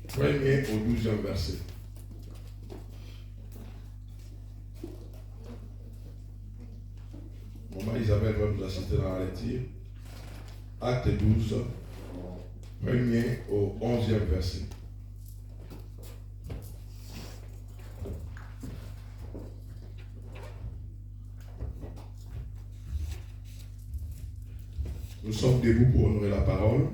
1er au 12e verset. Maman Isabelle va nous assister dans la lecture. Acte 12, 1er au 11e verset. Nous sommes debout pour honorer la parole.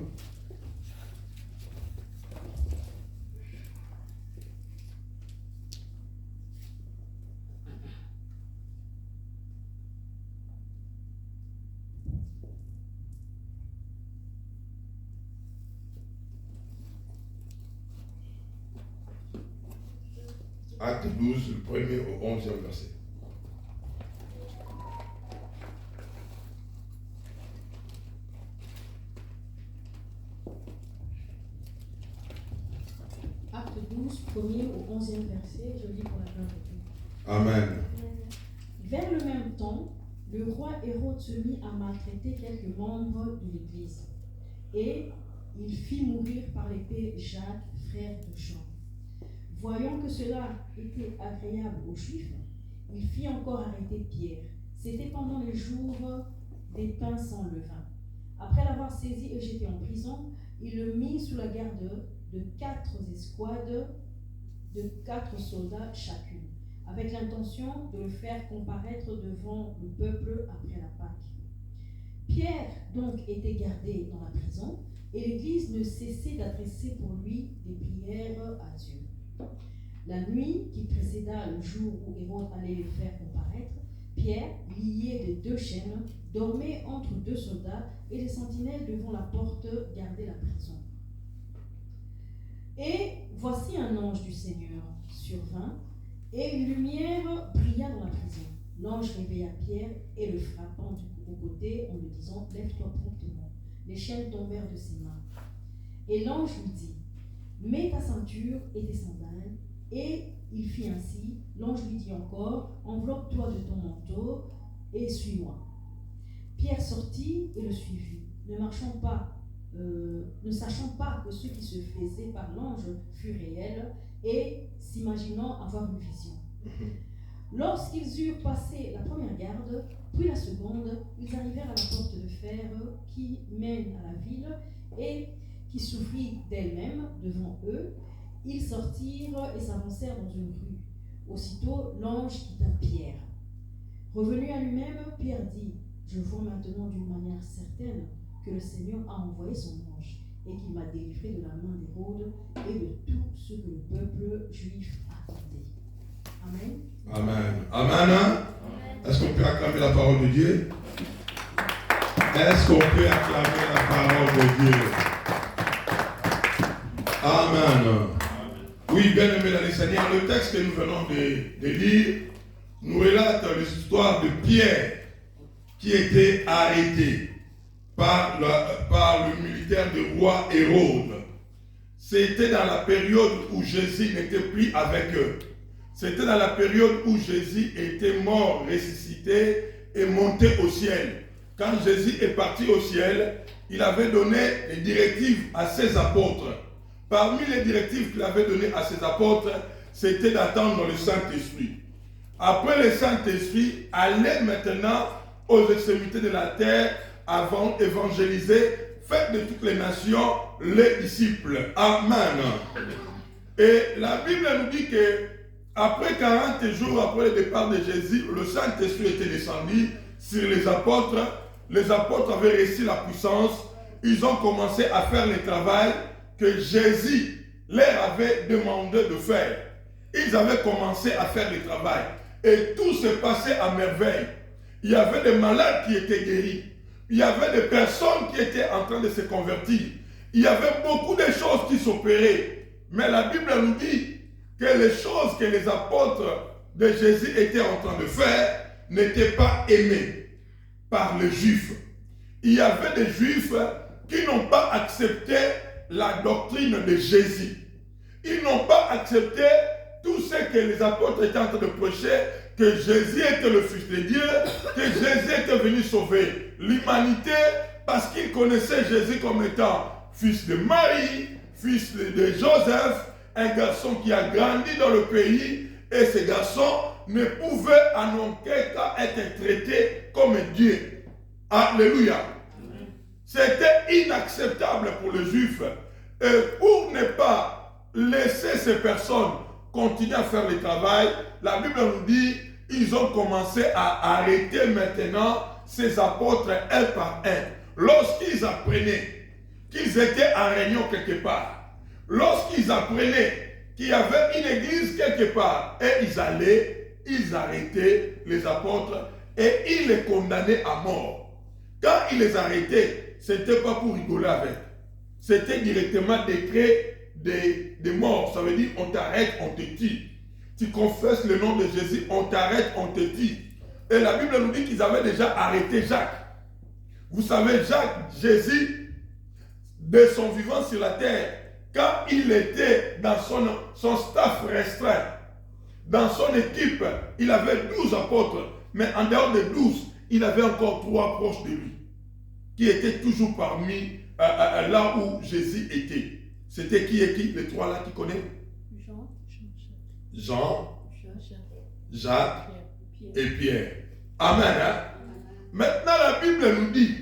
Acte 12, le 1er au 11e verset. Acte 12, 1er au 11e verset, je lis pour la gloire de Dieu. Amen. Vers le même temps, le roi Hérode se mit à maltraiter quelques membres de l'Église, et il fit mourir par l'épée Jacques, frère de Jean. Voyant que cela était agréable aux Juifs, il fit encore arrêter Pierre. C'était pendant les jours des pains sans levain. Après l'avoir saisi et jeté en prison, il le mit sous la garde de 4 escouades de 4 soldats chacune, avec l'intention de le faire comparaître devant le peuple après la Pâque. Pierre donc était gardé dans la prison, et l'Église ne cessait d'adresser pour lui des prières à Dieu. La nuit qui précéda le jour où Hérode allait le faire comparaître, Pierre, lié de 2 chaînes, dormait entre 2 soldats, et les sentinelles devant la porte gardaient la prison. Et voici un ange du Seigneur survint, et une lumière brilla dans la prison. L'ange réveilla Pierre et le frappant au côté en lui disant « Lève-toi promptement ». Les chaînes tombèrent de ses mains. Et l'ange lui dit « Mets ta ceinture et tes sandales ». Et il fit ainsi. L'ange lui dit encore « Enveloppe-toi de ton manteau et suis-moi ». Pierre sortit et le suivit, ne sachant pas que ce qui se faisait par l'ange fut réel, et s'imaginant avoir une vision. Lorsqu'ils eurent passé la première garde, puis la seconde, ils arrivèrent à la porte de fer qui mène à la ville et qui s'ouvrit d'elle-même devant eux. Ils sortirent et s'avancèrent dans une rue. Aussitôt, l'ange quitta Pierre. Revenu à lui-même, Pierre dit « Je vois maintenant d'une manière certaine que le Seigneur a envoyé son ange et qu'il m'a délivré de la main d'Hérode et de tout ce que le peuple juif attendait. » Amen. Amen. Amen. Est-ce qu'on peut acclamer la parole de Dieu? Est-ce qu'on peut acclamer la parole de Dieu? Amen. Oui, bien aimé dans le Seigneur, le texte que nous venons de lire nous relate l'histoire de Pierre qui était arrêté par le militaire du roi Hérode. C'était dans la période où Jésus n'était plus avec eux. C'était dans la période où Jésus était mort, ressuscité et monté au ciel. Quand Jésus est parti au ciel, il avait donné des directives à ses apôtres. Parmi les directives qu'il avait données à ses apôtres, c'était d'attendre le Saint-Esprit. Après le Saint-Esprit, allez maintenant aux extrémités de la terre avant évangéliser, faites de toutes les nations les disciples. Amen. Et la Bible nous dit que après 40 jours après le départ de Jésus, le Saint-Esprit était descendu sur les apôtres. Les apôtres avaient reçu la puissance. Ils ont commencé à faire le travail que Jésus leur avait demandé de faire. Ils avaient commencé à faire le travail. Et tout se passait à merveille. Il y avait des malades qui étaient guéris. Il y avait des personnes qui étaient en train de se convertir. Il y avait beaucoup de choses qui s'opéraient. Mais la Bible nous dit que les choses que les apôtres de Jésus étaient en train de faire n'étaient pas aimées par les Juifs. Il y avait des Juifs qui n'ont pas accepté la doctrine de Jésus. Ils n'ont pas accepté tout ce que les apôtres étaient en train de prêcher, que Jésus était le Fils de Dieu, que Jésus était venu sauver l'humanité, parce qu'ils connaissaient Jésus comme étant fils de Marie, fils de Joseph, un garçon qui a grandi dans le pays, et ce garçon ne pouvait en aucun cas être traité comme Dieu. Alléluia. C'était inacceptable pour les Juifs. Et pour ne pas laisser ces personnes continuer à faire le travail, la Bible nous dit ils ont commencé à arrêter maintenant ces apôtres un par un. Lorsqu'ils apprenaient qu'ils étaient en réunion quelque part, lorsqu'ils apprenaient qu'il y avait une église quelque part, et ils allaient, ils arrêtaient les apôtres et ils les condamnaient à mort. Quand ils les arrêtaient, ce n'était pas pour rigoler avec. C'était directement décret de mort. Ça veut dire on t'arrête, on te tue. Tu confesses le nom de Jésus, on t'arrête, on te tue. Et la Bible nous dit qu'ils avaient déjà arrêté Jacques. Vous savez, Jacques, Jésus, de son vivant sur la terre, quand il était dans son staff restreint, dans son équipe, il avait 12 apôtres, mais en dehors des 12, il avait encore 3 proches de lui, qui étaient toujours parmi là où Jésus était. C'était qui et qui, les 3 là qui connaissent? Jean, Jacques et Pierre. Amen. Hein? Maintenant, la Bible nous dit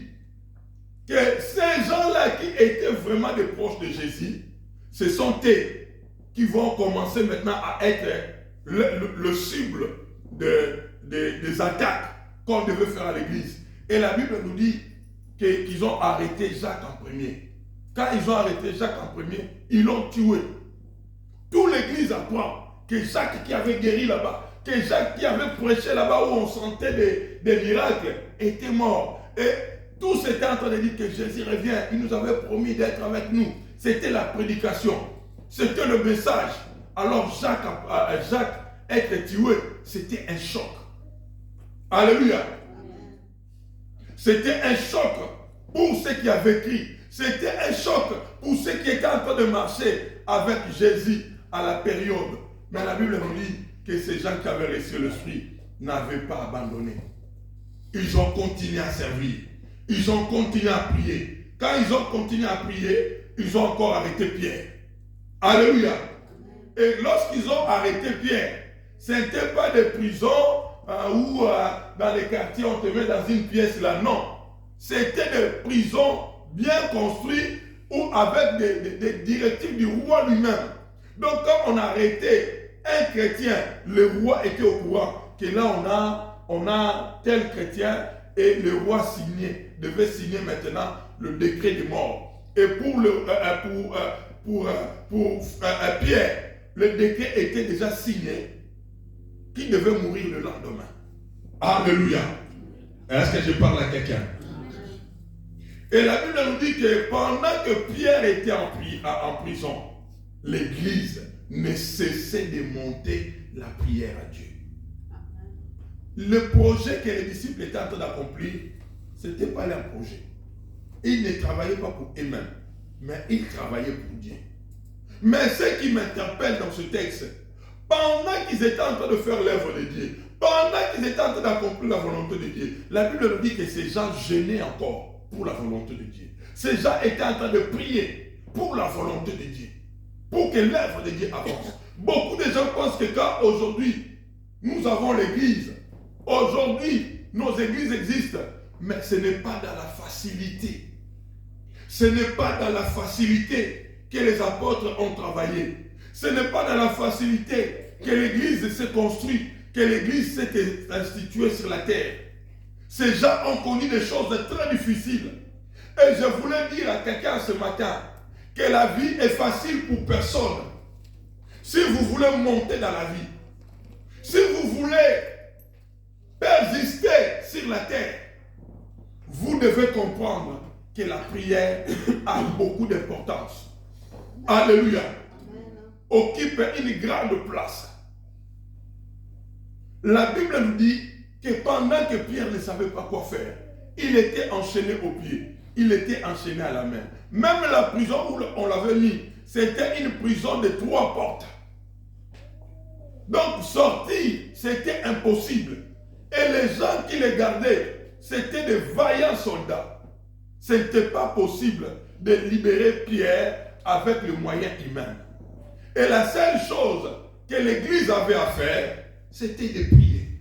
que ces gens-là qui étaient vraiment des proches de Jésus, ce sont eux qui vont commencer maintenant à être le cible des attaques qu'on devait faire à l'église. Et la Bible nous dit qu'ils ont arrêté Jacques en premier. Quand ils ont arrêté Jacques en premier, ils l'ont tué. Toute l'église apprend que Jacques qui avait guéri là-bas, que Jacques qui avait prêché là-bas où on sentait des miracles, était mort. Et tous étaient en train de dire que Jésus revient. Il nous avait promis d'être avec nous. C'était la prédication. C'était le message. Alors Jacques être tué, c'était un choc. Alléluia. C'était un choc pour ceux qui avaient crié. C'était un choc pour ceux qui étaient en train de marcher avec Jésus à la période. Mais la Bible nous dit que ces gens qui avaient reçu l'Esprit n'avaient pas abandonné. Ils ont continué à servir. Ils ont continué à prier. Quand ils ont continué à prier, ils ont encore arrêté Pierre. Alléluia. Et lorsqu'ils ont arrêté Pierre, ce n'était pas des prisons où dans les quartiers on te met dans une pièce là, non. C'était des prisons bien construites ou avec des directives du roi lui-même. Donc quand on a arrêté un chrétien, le roi était au courant que là on a tel chrétien et le roi devait signer maintenant le décret de mort. Et pour Pierre, le décret était déjà signé qui devait mourir le lendemain. Alléluia. Est-ce que je parle à quelqu'un? Et la Bible nous dit que pendant que Pierre était en prison, l'église ne cessait de monter la prière à Dieu. Le projet que les disciples étaient en train d'accomplir, ce n'était pas leur projet. Ils ne travaillaient pas pour eux-mêmes, mais ils travaillaient pour Dieu. Mais ce qui m'interpelle dans ce texte, pendant qu'ils étaient en train de faire l'œuvre de Dieu, pendant qu'ils étaient en train d'accomplir la volonté de Dieu, la Bible nous dit que ces gens gênaient encore pour la volonté de Dieu. Ces gens étaient en train de prier pour la volonté de Dieu, pour que l'œuvre de Dieu avance. Beaucoup de gens pensent que quand aujourd'hui nous avons l'église, aujourd'hui nos églises existent, mais ce n'est pas dans la facilité. Ce n'est pas dans la facilité que les apôtres ont travaillé. Ce n'est pas dans la facilité que l'église s'est construite, que l'église s'est instituée sur la terre. Ces gens ont connu des choses très difficiles. Et je voulais dire à quelqu'un ce matin que la vie est facile pour personne. Si vous voulez monter dans la vie, si vous voulez persister sur la terre, vous devez comprendre que la prière a beaucoup d'importance. Alléluia. Occupe une grande place. La Bible nous dit que pendant que Pierre ne savait pas quoi faire, il était enchaîné aux pieds, il était enchaîné à la main. Même la prison où on l'avait mis, c'était une prison de 3 portes. Donc sortir, c'était impossible. Et les gens qui les gardaient, c'était des vaillants soldats. Ce n'était pas possible de libérer Pierre avec le moyen humain. Et la seule chose que l'Église avait à faire, c'était de prier.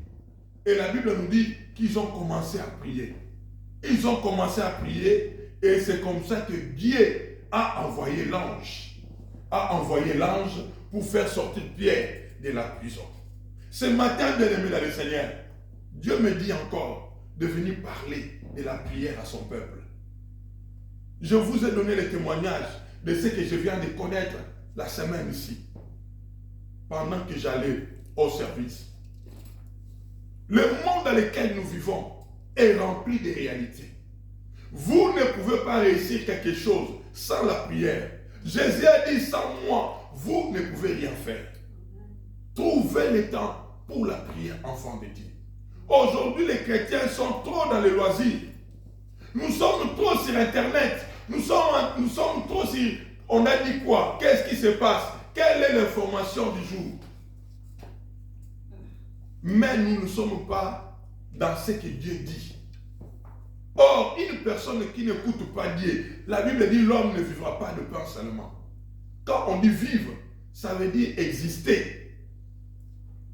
Et la Bible nous dit qu'ils ont commencé à prier. Ils ont commencé à prier et c'est comme ça que Dieu a envoyé l'ange. A envoyé l'ange pour faire sortir Pierre de la prison. Ce matin, bien-aimé dans le Seigneur, Dieu me dit encore de venir parler de la prière à son peuple. Je vous ai donné le témoignage de ce que je viens de connaître la semaine ici, pendant que j'allais au service. Le monde dans lequel nous vivons est rempli de réalités. Vous ne pouvez pas réussir quelque chose sans la prière. Jésus a dit, sans moi, vous ne pouvez rien faire. Trouvez le temps pour la prière, enfant de Dieu. Aujourd'hui, les chrétiens sont trop dans les loisirs. Nous sommes trop sur Internet. Nous sommes trop sur... On a dit quoi? Qu'est-ce qui se passe? Quelle est l'information du jour? Mais nous ne sommes pas dans ce que Dieu dit. Or, une personne qui n'écoute pas Dieu, la Bible dit l'homme ne vivra pas de pain seulement. Quand on dit vivre, ça veut dire exister.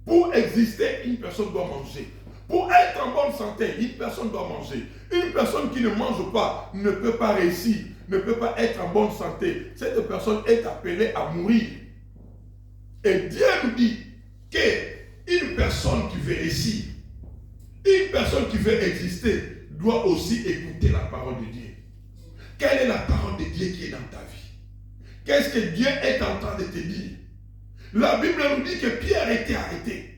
Pour exister, une personne doit manger. Pour être en bonne santé, une personne doit manger. Une personne qui ne mange pas ne peut pas réussir, ne peut pas être en bonne santé. Cette personne est appelée à mourir. Et Dieu nous dit qu'une personne qui veut réussir, une personne qui veut exister, doit aussi écouter la parole de Dieu. Quelle est la parole de Dieu qui est dans ta vie? Qu'est-ce que Dieu est en train de te dire? La Bible nous dit que Pierre était arrêté.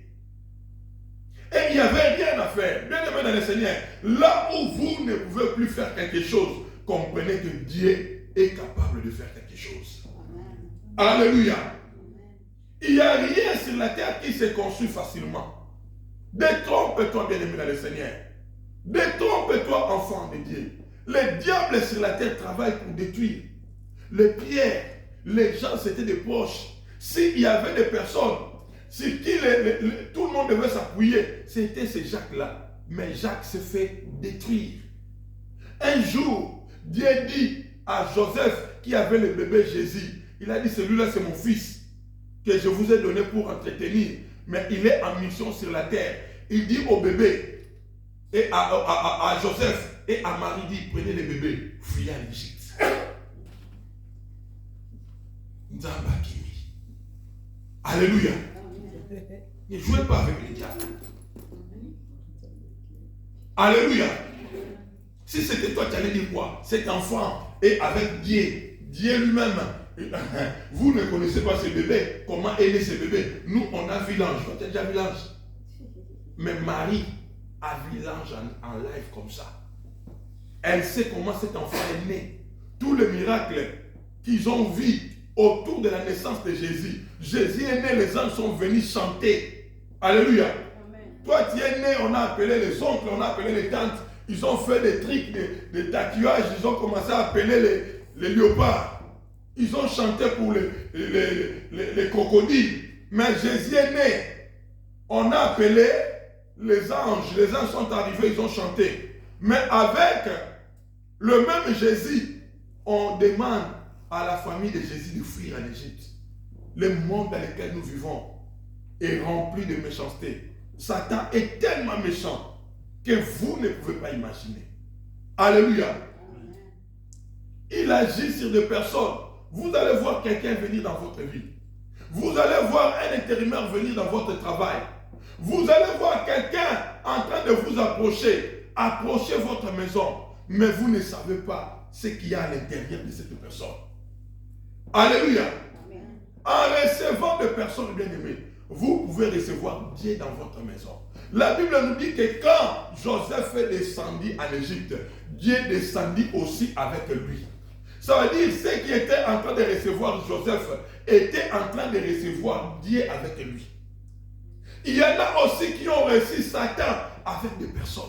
Et il n'y avait rien à faire. Bien aimé dans le Seigneur, là où vous ne pouvez plus faire quelque chose, comprenez que Dieu est capable de faire quelque chose. Amen. Alléluia. Il n'y a rien sur la terre qui se construit facilement. Détrompe-toi, bien aimé dans le Seigneur. Détrompe-toi, enfant de Dieu. Les diables sur la terre travaillent pour détruire. Les pierres, les gens, c'était des proches. S'il y avait des personnes sur qui tout le monde devait s'appuyer, c'était ces Jacques-là. Mais Jacques s'est fait détruire. Un jour, Dieu dit à Joseph qui avait le bébé Jésus, il a dit, celui-là c'est mon fils que je vous ai donné pour entretenir. Mais il est en mission sur la terre. Il dit au bébé et à Joseph et à Marie, dit, prenez les bébés, fuyez en Égypte. Alléluia. Ne jouez pas avec les diables. Alléluia. Si c'était toi, tu allais dire quoi? Cet enfant est avec Dieu. Dieu lui-même. Vous ne connaissez pas ce bébé. Comment est né ce bébé? Nous, on a vu l'ange. Tu as déjà vu l'ange? Mais Marie a vu l'ange en live comme ça. Elle sait comment cet enfant est né. Tous les miracles qu'ils ont vus autour de la naissance de Jésus. Jésus est né, les anges sont venus chanter. Alléluia. Amen. Toi, tu es né, on a appelé les oncles, on a appelé les tantes. Ils ont fait des trucs, des tatouages. Ils ont commencé à appeler les léopards. Ils ont chanté pour les crocodiles. Mais Jésus est né. On a appelé les anges. Les anges sont arrivés, ils ont chanté. Mais avec le même Jésus, on demande à la famille de Jésus de fuir en Égypte. Le monde dans lequel nous vivons est rempli de méchanceté. Satan est tellement méchant que vous ne pouvez pas imaginer. Alléluia. Il agit sur des personnes. Vous allez voir quelqu'un venir dans votre vie. Vous allez voir un intérimaire venir dans votre travail. Vous allez voir quelqu'un en train de vous approcher votre maison. Mais vous ne savez pas ce qu'il y a à l'intérieur de cette personne. Alléluia. Amen. En recevant des personnes bien-aimées, vous pouvez recevoir Dieu dans votre maison. La Bible nous dit que quand Joseph est descendu en Égypte, Dieu descendit aussi avec lui. Ça veut dire ceux qui étaient en train de recevoir Joseph étaient en train de recevoir Dieu avec lui. Il y en a aussi qui ont reçu Satan avec des personnes.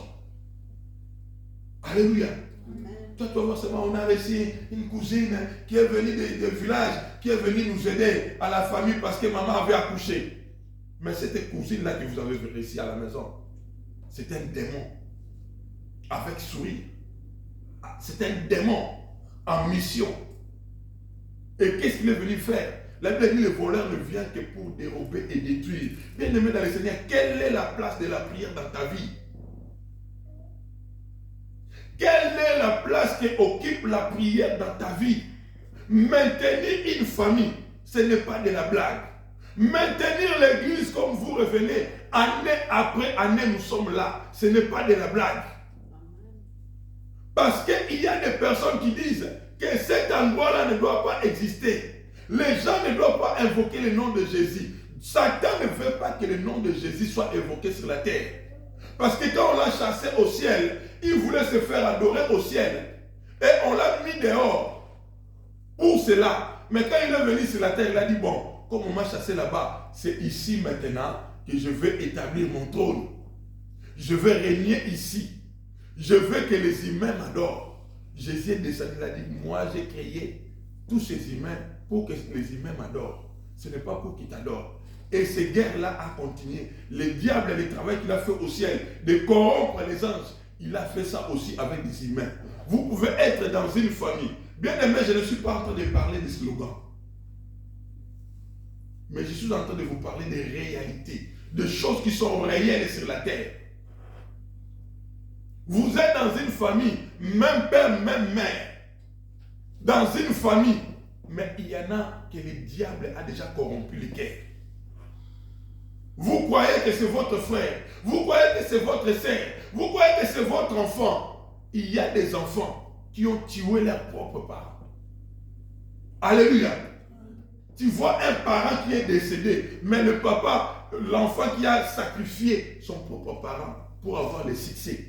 Alléluia. Toi, tu vas voir seulement, on a reçu une cousine qui est venue du village, qui est venue nous aider à la famille parce que maman avait accouché. Mais cette cousine-là que vous avez reçue à la maison, c'est un démon avec sourire. C'est un démon. en mission. Et qu'est-ce qu'il est venu faire? La Bible dit le voleur ne vient que pour dérober et détruire. Bien-aimé dans le Seigneur, quelle est la place de la prière dans ta vie? Quelle est la place qui occupe la prière dans ta vie? Maintenir une famille, ce n'est pas de la blague. Maintenir l'église comme vous revenez, année après année, nous sommes là. Ce n'est pas de la blague. Parce qu'il y a des personnes qui disent que cet endroit-là ne doit pas exister. Les gens ne doivent pas invoquer le nom de Jésus. Satan ne veut pas que le nom de Jésus soit évoqué sur la terre. Parce que quand on l'a chassé au ciel, il voulait se faire adorer au ciel. Et on l'a mis dehors pour cela. Mais quand il est venu sur la terre, il a dit, bon, comme on m'a chassé là-bas, c'est ici maintenant que je vais établir mon trône. Je vais régner ici. Je veux que les humains m'adorent. Jésus est descendu, il a dit, moi j'ai créé tous ces humains pour que les humains m'adorent. Ce n'est pas pour qu'ils t'adorent. Et ces guerres-là a continué. Le diable, le travail qu'il a fait au ciel, de corrompre les anges, il a fait ça aussi avec des humains. Vous pouvez être dans une famille. Bien aimé, je ne suis pas en train de parler des slogans. Mais je suis en train de vous parler des réalités, de choses qui sont réelles sur la terre. Vous êtes dans une famille, même père, même mère. Dans une famille. Mais il y en a que le diable a déjà corrompu le cœur. Vous croyez que c'est votre frère. Vous croyez que c'est votre sœur. Vous croyez que c'est votre enfant. Il y a des enfants qui ont tué leurs propres parents. Alléluia. Tu vois un parent qui est décédé, mais le papa, l'enfant qui a sacrifié son propre parent pour avoir le succès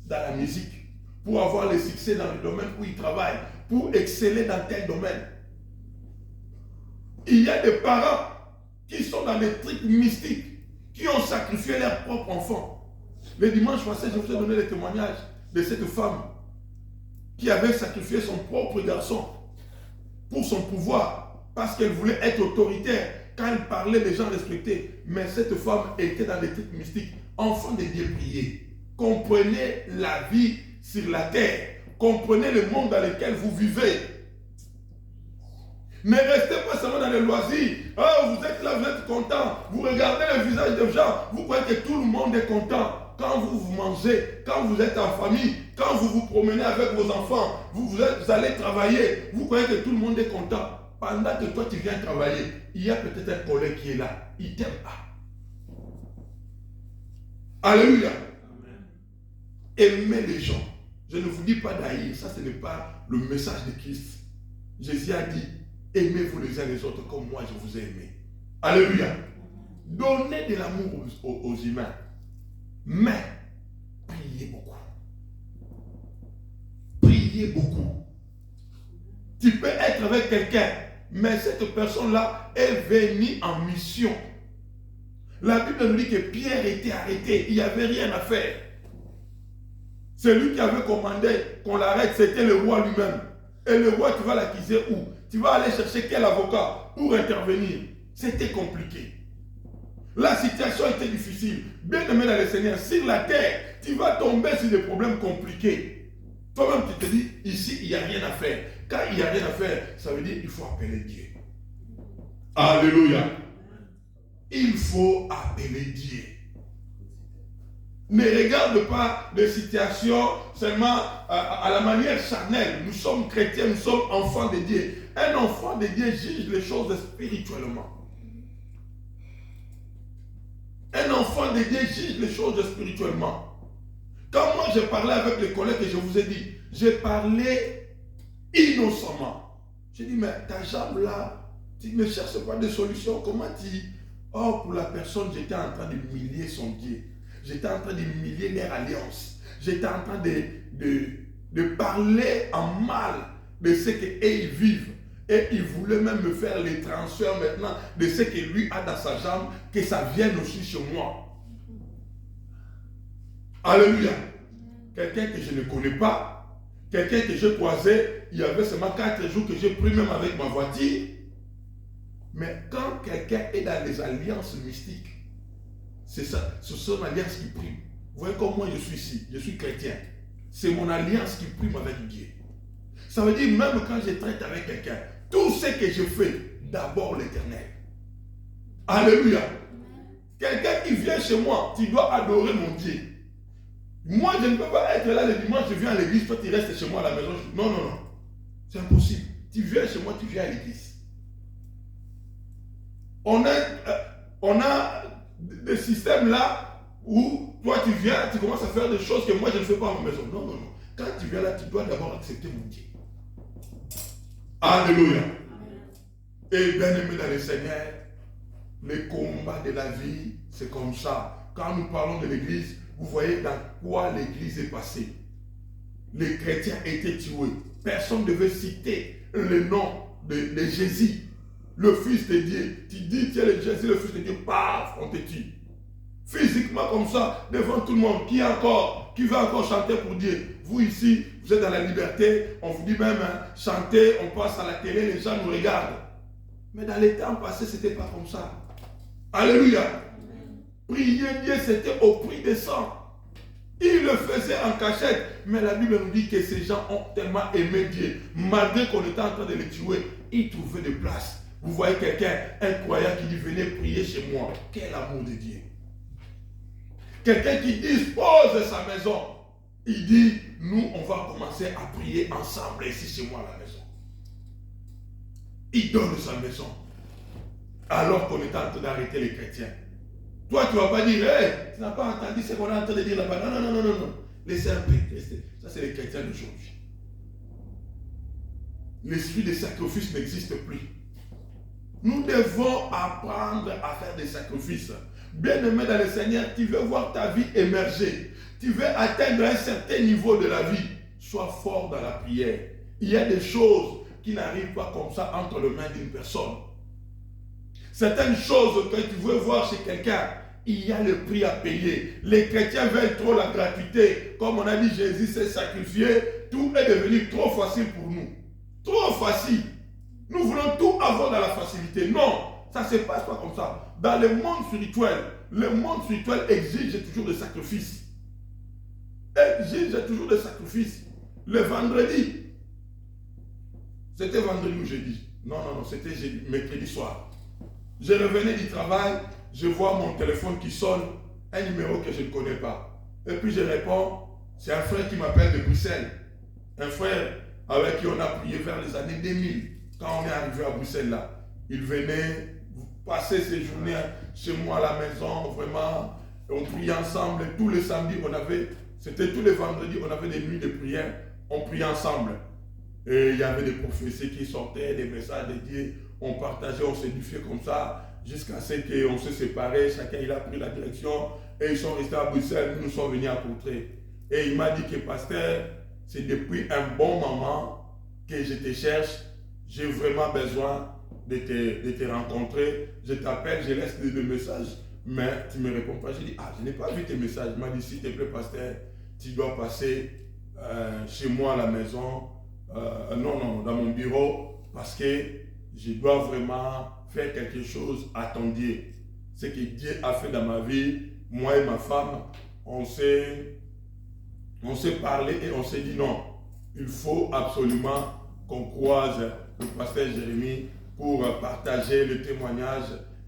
dans la musique, pour avoir le succès dans le domaine où il travaille, pour exceller dans tel domaine. Il y a des parents qui sont dans des trucs mystiques, qui ont sacrifié leur propre enfant. Le dimanche passé, je vous ai donné le témoignage de cette femme qui avait sacrifié son propre garçon pour son pouvoir, parce qu'elle voulait être autoritaire. Quand elle parlait, les gens respectaient. Mais cette femme était dans des trucs mystiques. Enfant de Dieu, priez. Comprenez la vie sur la terre. Comprenez le monde dans lequel vous vivez. Ne restez pas seulement dans les loisirs. Oh, vous êtes là, vous êtes content. Vous regardez le visage des gens. Vous croyez que tout le monde est content. Quand vous mangez, quand vous êtes en famille, quand vous vous promenez avec vos enfants, vous allez travailler. Vous croyez que tout le monde est content. Pendant que toi tu viens travailler, il y a peut-être un collègue qui est là. Il t'aime pas. Alléluia. Amen. Aimez les gens. Je ne vous dis pas d'haïr. Ça, ce n'est pas le message de Christ. Jésus a dit, aimez-vous les uns les autres comme moi je vous ai aimé. Alléluia. Donnez de l'amour aux humains. Mais, priez beaucoup. Priez beaucoup. Tu peux être avec quelqu'un, mais cette personne-là est venue en mission. La Bible nous dit que Pierre était arrêté. Il n'y avait rien à faire. Celui qui avait commandé qu'on l'arrête, c'était le roi lui-même. Et le roi, tu vas l'accuser où? Tu vas aller chercher quel avocat pour intervenir? C'était compliqué. La situation était difficile. Bien aimé dans le Seigneur, sur la terre, tu vas tomber sur des problèmes compliqués. Toi-même, tu te dis, ici, il n'y a rien à faire. Quand il n'y a rien à faire, ça veut dire qu'il faut appeler Dieu. Alléluia. Il faut appeler Dieu. Ne regarde pas des situations seulement à la manière charnelle. Nous sommes chrétiens, nous sommes enfants de Dieu. Un enfant de Dieu juge les choses spirituellement. Un enfant de Dieu juge les choses spirituellement. Quand moi j'ai parlé avec les collègues et je vous ai dit, j'ai parlé innocemment. J'ai dit, mais ta jambe là, tu ne cherches pas de solution. Comment tu... Oh, pour la personne, j'étais en train d'humilier son Dieu. J'étais en train d'humilier leur alliance. J'étais en train de parler en mal de ce qu'ils vivent. Et il voulait même me faire les transferts maintenant de ce que lui a dans sa jambe, que ça vienne aussi sur moi. Alléluia. Quelqu'un que je ne connais pas, quelqu'un que j'ai croisé, il y avait seulement 4 jours que j'ai pris même avec ma voiture. Mais quand quelqu'un est dans les alliances mystiques, c'est ça, ce sont les alliances qui priment. Vous voyez comme moi je suis ici, je suis chrétien. C'est mon alliance qui prime avec Dieu. Ça veut dire, même quand je traite avec quelqu'un, tout ce que je fais, d'abord l'Éternel. Alléluia. Quelqu'un qui vient chez moi, tu dois adorer mon Dieu. Moi, je ne peux pas être là le dimanche, je viens à l'église, toi tu restes chez moi à la maison. Non, non, non. C'est impossible. Tu viens chez moi, tu viens à l'église. On a des systèmes là où toi tu viens, tu commences à faire des choses que moi je ne fais pas à ma maison. Non, non, non. Quand tu viens là, tu dois d'abord accepter mon Dieu. Alléluia. Et bien aimé dans le Seigneur, les combats de la vie, c'est comme ça. Quand nous parlons de l'église, vous voyez dans quoi l'église est passée. Les chrétiens étaient tués. Personne ne devait citer le nom de Jésus, le Fils de Dieu. Tu dis, tu es Jésus, le Fils de Dieu, paf, on te tue. Physiquement comme ça, devant tout le monde. Qui va encore chanter pour Dieu? Vous ici, vous êtes dans la liberté, on vous dit même, hein, chanter, on passe à la télé, les gens nous regardent. Mais dans les temps passés, ce n'était pas comme ça. Alléluia. Prier Dieu, c'était au prix de sang. Ils le faisaient en cachette. Mais la Bible nous dit que ces gens ont tellement aimé Dieu. Malgré qu'on était en train de les tuer, ils trouvaient de place. Vous voyez quelqu'un, un croyant qui dit, venez prier chez moi. Quel amour de Dieu. Quelqu'un qui dispose sa maison. Il dit, nous, on va commencer à prier ensemble ici chez moi à la maison. Il donne sa maison. Alors qu'on est en train d'arrêter les chrétiens. Toi, tu ne vas pas dire, hey, tu n'as pas entendu ce qu'on est en train de dire là-bas. Non, non, non, non, non. Laissez un peu. Ça, c'est les chrétiens d'aujourd'hui. L'esprit de sacrifice n'existe plus. Nous devons apprendre à faire des sacrifices. Bien-aimé dans le Seigneur, tu veux voir ta vie émerger. Tu veux atteindre un certain niveau de la vie. Sois fort dans la prière. Il y a des choses qui n'arrivent pas comme ça entre les mains d'une personne. Certaines choses que tu veux voir chez quelqu'un, il y a le prix à payer. Les chrétiens veulent trop la gratuité. Comme on a dit, Jésus s'est sacrifié. Tout est devenu trop facile pour nous. Trop facile. Nous voulons tout avoir dans la facilité. Non, ça ne se passe pas comme ça. Dans le monde spirituel exige toujours des sacrifices. Exige toujours des sacrifices. Le vendredi, c'était vendredi ou jeudi? Non, c'était mercredi soir. Je revenais du travail, je vois mon téléphone qui sonne, un numéro que je ne connais pas. Et puis je réponds, c'est un frère qui m'appelle de Bruxelles. Un frère avec qui on a prié vers les années 2000. Quand on est arrivé à Bruxelles là, il venait passer ses journées chez moi à la maison, vraiment. On priait ensemble. Tous les samedis, c'était tous les vendredis, on avait des nuits de prière, on priait ensemble. Et il y avait des prophéties qui sortaient, des messages de Dieu. On partageait, on s'édifiait comme ça, jusqu'à ce qu'on se séparait, chacun il a pris la direction, et ils sont restés à Bruxelles, nous sommes venus à Courtrai. Et il m'a dit que pasteur, c'est depuis un bon moment que je te cherche, j'ai vraiment besoin de te rencontrer, je t'appelle, je laisse des messages, mais tu ne me réponds pas. J'ai dit, je n'ai pas vu tes messages. Il m'a dit, s'il te plaît pasteur, tu dois passer chez moi à la maison, dans mon bureau, parce que je dois vraiment faire quelque chose à ton Dieu. Ce que Dieu a fait dans ma vie, moi et ma femme, on s'est parlé et on s'est dit non, il faut absolument qu'on croise le pasteur Jérémie pour partager le témoignage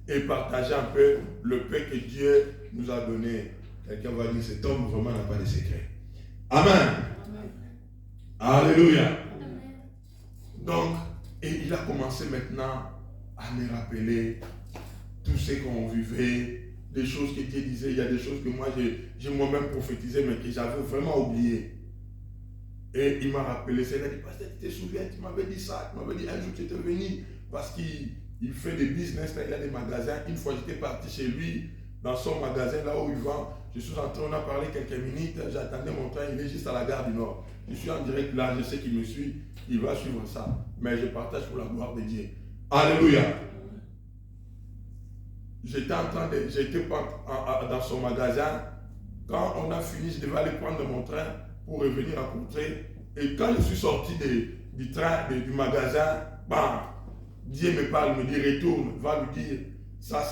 et partager un peu le paix que Dieu nous a donné. Quelqu'un va dire, cet homme vraiment n'a pas de secret. Amen. Amen. Alléluia. Amen. Donc, et il a commencé maintenant à me rappeler tout ce qu'on vivait, des choses que Dieu disait. Il y a des choses que moi, j'ai moi-même prophétisé, mais que j'avais vraiment oublié. Et il m'a rappelé, c'est là, il dit, pasteur, tu te souviens, tu m'avais dit ça, tu m'avais dit un jour tu étais venu, parce qu'il fait des business, là, il a des magasins. Une fois, j'étais parti chez lui, dans son magasin, là où il vend. Je suis entré, on a parlé quelques minutes, j'attendais mon train, il est juste à la gare du Nord. Je suis en direct là, je sais qu'il me suit, il va suivre ça. Mais je partage pour la gloire de Dieu. Alléluia. J'étais dans son magasin. Quand on a fini, je devais aller prendre mon train pour revenir à Courtrai. Et quand je suis sorti du train, du magasin, bam, Dieu me parle, me dit retourne, va lui dire ça.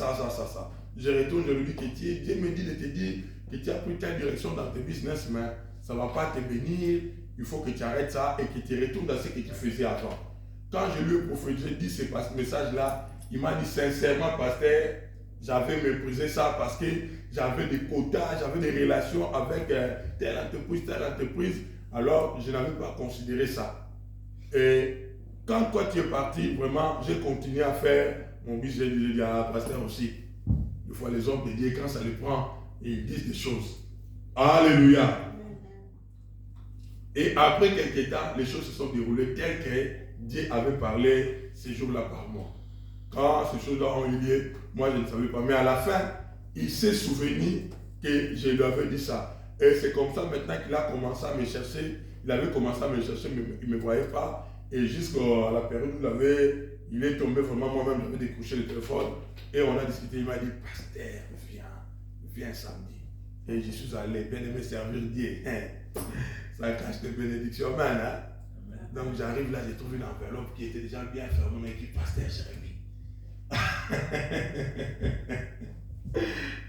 Je retourne, je lui dis que Dieu me dit de te dire que tu as pris telle direction dans tes business, mais ça ne va pas te bénir. il faut que tu arrêtes ça et que tu retournes dans ce que tu faisais avant. Quand je lui ai prophétisé, dit ce message-là, il m'a dit sincèrement, pasteur, j'avais méprisé ça parce que j'avais des quotas, j'avais des relations avec telle entreprise, alors je n'avais pas considéré ça. Et quand toi tu es parti, vraiment, j'ai continué à faire mon business. J'ai dit à pasteur aussi, des fois les hommes de Dieu, quand ça les prend, ils disent des choses. Alléluia. Et après quelques temps, les choses se sont déroulées telles que Dieu avait parlé ces jours-là par moi. Quand ces choses-là ont eu lieu, moi je ne savais pas. Mais à la fin, il s'est souvenu que je lui avais dit ça. Et c'est comme ça maintenant qu'il a commencé à me chercher. Il avait commencé à me chercher, mais il ne me voyait pas. Et jusqu'à la période où il est tombé vraiment, moi-même, j'avais décroché le téléphone. Et on a discuté, il m'a dit, pasteur, viens samedi. Et je suis allé, bien aimé servir Dieu. Ça cache des bénédictions, man. Hein? Donc j'arrive là, j'ai trouvé une enveloppe qui était déjà bien fermée, mais qui pasteur Jérémie.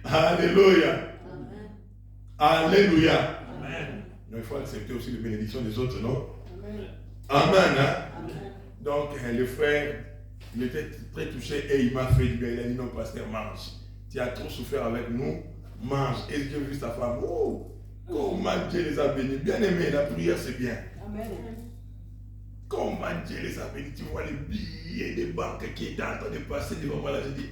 Alléluia. Amen. Alléluia. Amen. Donc il faut accepter aussi les bénédictions des autres, non? Amen. Amen. Hein? Amen. Donc le frère, il était très touché et il m'a fait du bien. Il a dit non, pasteur, mange. Tu as trop souffert avec nous, mange. Et Dieu a vu sa femme. Oh, comment Dieu les a bénis. Bien aimé, la prière c'est bien. Amen. Comment Dieu les a bénis. Tu vois les billets des banques qui étaient en train de passer devant moi là. Je dis,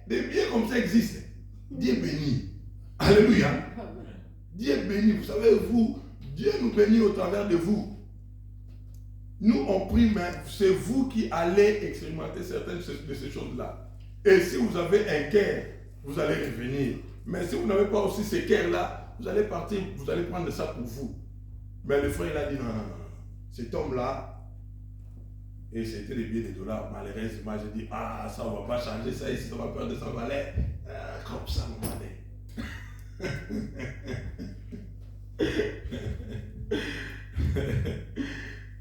des billets comme ça existent. Dieu bénit. Alléluia. Dieu bénit. Vous savez, Dieu nous bénit au travers de vous. Nous, on prie, mais c'est vous qui allez expérimenter certaines de ces choses-là. Et si vous avez un cœur, vous allez revenir. Mais si vous n'avez pas aussi ce cœur-là, vous allez partir, vous allez prendre ça pour vous. Mais le frère, il a dit non. Cet homme-là, et c'était les billets de dollars, malheureusement, j'ai dit, ça ne va pas changer ça ici, ça va perdre sa valeur. Comme ça, mon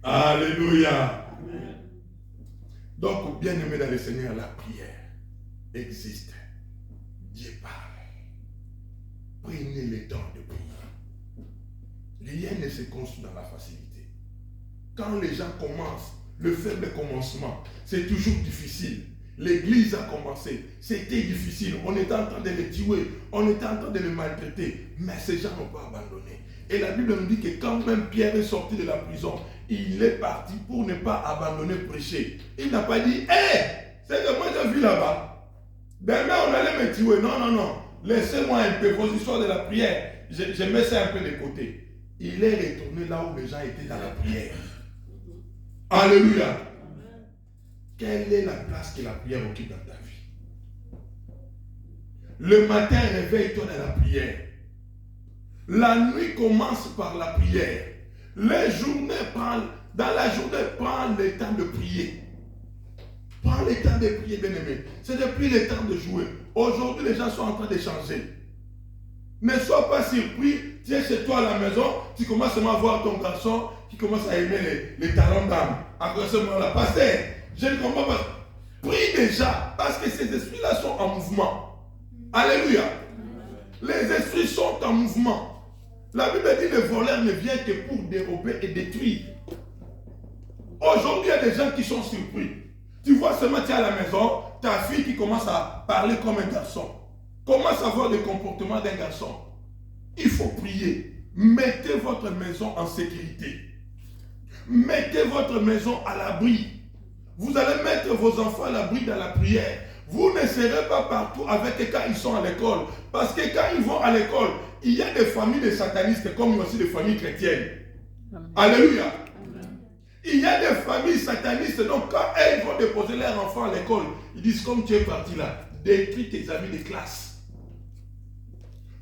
Alléluia. Amen. Donc, bien aimé dans le Seigneur, la prière existe. Dieu parle. Prenez le temps de prier. Rien ne se construit dans la facilité. Quand les gens commencent, le faible commencement, c'est toujours difficile. L'église a commencé, c'était difficile. On était en train de les tuer, on était en train de les maltraiter. Mais ces gens n'ont pas abandonné. Et la Bible nous dit que quand même Pierre est sorti de la prison, il est parti pour ne pas abandonner prêcher. Il n'a pas dit, c'est que moi j'ai vu là-bas. Demain on allait me tuer. Non. Laissez-moi un peu vos histoires de la prière. Je mets ça un peu de côté. Il est retourné là où les gens étaient dans la prière. Alléluia. Quelle est la place que la prière occupe dans ta vie? Le matin, réveille-toi dans la prière. La nuit commence par la prière. Dans la journée, prends le temps de prier. Prends le temps de prier, bien-aimé. Ce n'est plus le temps de jouer. Aujourd'hui, les gens sont en train de changer. Ne sois pas surpris. Tu es chez toi à la maison, tu commences à voir ton garçon qui commence à aimer les talons d'âme. À ce moment-là, pasteur, je ne comprends pas. Prie déjà, parce que ces esprits-là sont en mouvement. Alléluia. Les esprits sont en mouvement. La Bible dit que le voleur ne vient que pour dérober et détruire. Aujourd'hui, il y a des gens qui sont surpris. Tu vois seulement, tu es à la maison, ta fille qui commence à parler comme un garçon. Commence à avoir le comportement d'un garçon. Il faut prier. Mettez votre maison en sécurité. Mettez votre maison à l'abri. Vous allez mettre vos enfants à l'abri dans la prière. Vous ne serez pas partout avec eux quand ils sont à l'école. Parce que quand ils vont à l'école, il y a des familles de satanistes comme aussi des familles chrétiennes. Amen. Alléluia. Amen. Il y a des familles satanistes. Donc quand elles vont déposer leurs enfants à l'école, ils disent comme tu es parti là, détruis tes amis de classe.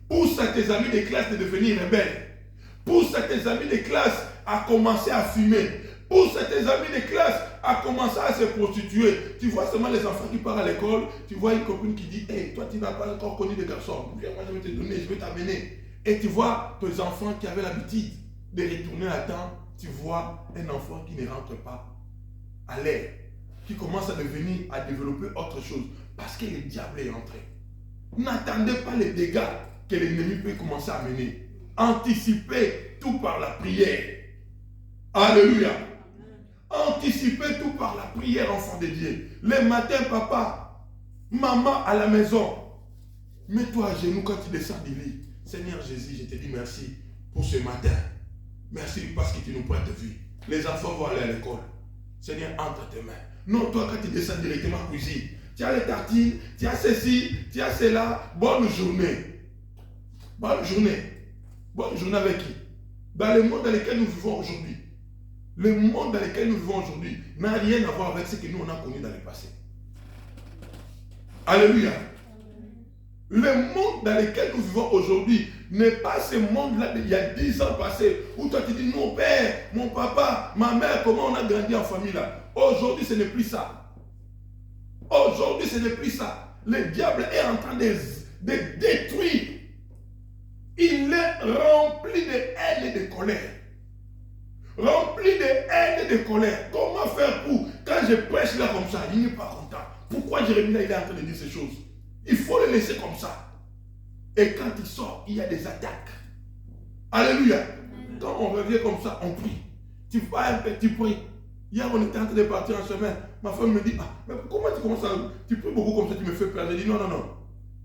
Pousse à tes amis de classe de devenir rebelles. Pousse à tes amis de classe à commencer à fumer. Pousse à tes amis de classe à commencer à se prostituer. Tu vois seulement les enfants qui partent à l'école, tu vois une copine qui dit, hey, toi tu n'as pas encore connu de garçon. Viens, moi je vais te donner, je vais t'amener. Et tu vois tes enfants qui avaient l'habitude de retourner à temps, tu vois un enfant qui ne rentre pas à l'air, qui commence à devenir, à développer autre chose, parce que le diable est entré. N'attendez pas les dégâts que l'ennemi peut commencer à mener. Anticipez tout par la prière. Alléluia. Anticipez tout par la prière, enfant de Dieu. Le matin, papa, maman à la maison. Mets-toi à genoux quand tu descends du lit. Seigneur Jésus, je te dis merci pour ce matin. Merci parce que tu nous prêtes de vie. Les enfants vont aller à l'école. Seigneur, entre tes mains. Non, toi, quand tu descends directement en cuisine, tu as les tartines, tu as ceci, tu as cela. Bonne journée. Bonne journée. Bonne journée avec qui? Dans le monde dans lequel nous vivons aujourd'hui. Le monde dans lequel nous vivons aujourd'hui n'a rien à voir avec ce que nous on a connu dans le passé. Alléluia. Le monde dans lequel nous vivons aujourd'hui n'est pas ce monde-là d'il y a 10 ans passés où toi tu dis mon père, mon papa, ma mère, comment on a grandi en famille là. Aujourd'hui ce n'est plus ça. Aujourd'hui ce n'est plus ça. Le diable est en train de détruire. Il est rempli de haine et de colère. Rempli de haine et de colère. Comment faire pour, quand je prêche là comme ça, il n'est pas content. Pourquoi Jérémie là, il est en train de dire ces choses? Il faut le laisser comme ça. Et quand il sort, il y a des attaques. Alléluia. Quand on revient comme ça, on prie. Tu vas un petit prix. Hier, on était en train de partir en chemin. Ma femme me dit, ah, mais comment tu commences à... Tu pries beaucoup comme ça, tu me fais peur. Je dis, non, non, non.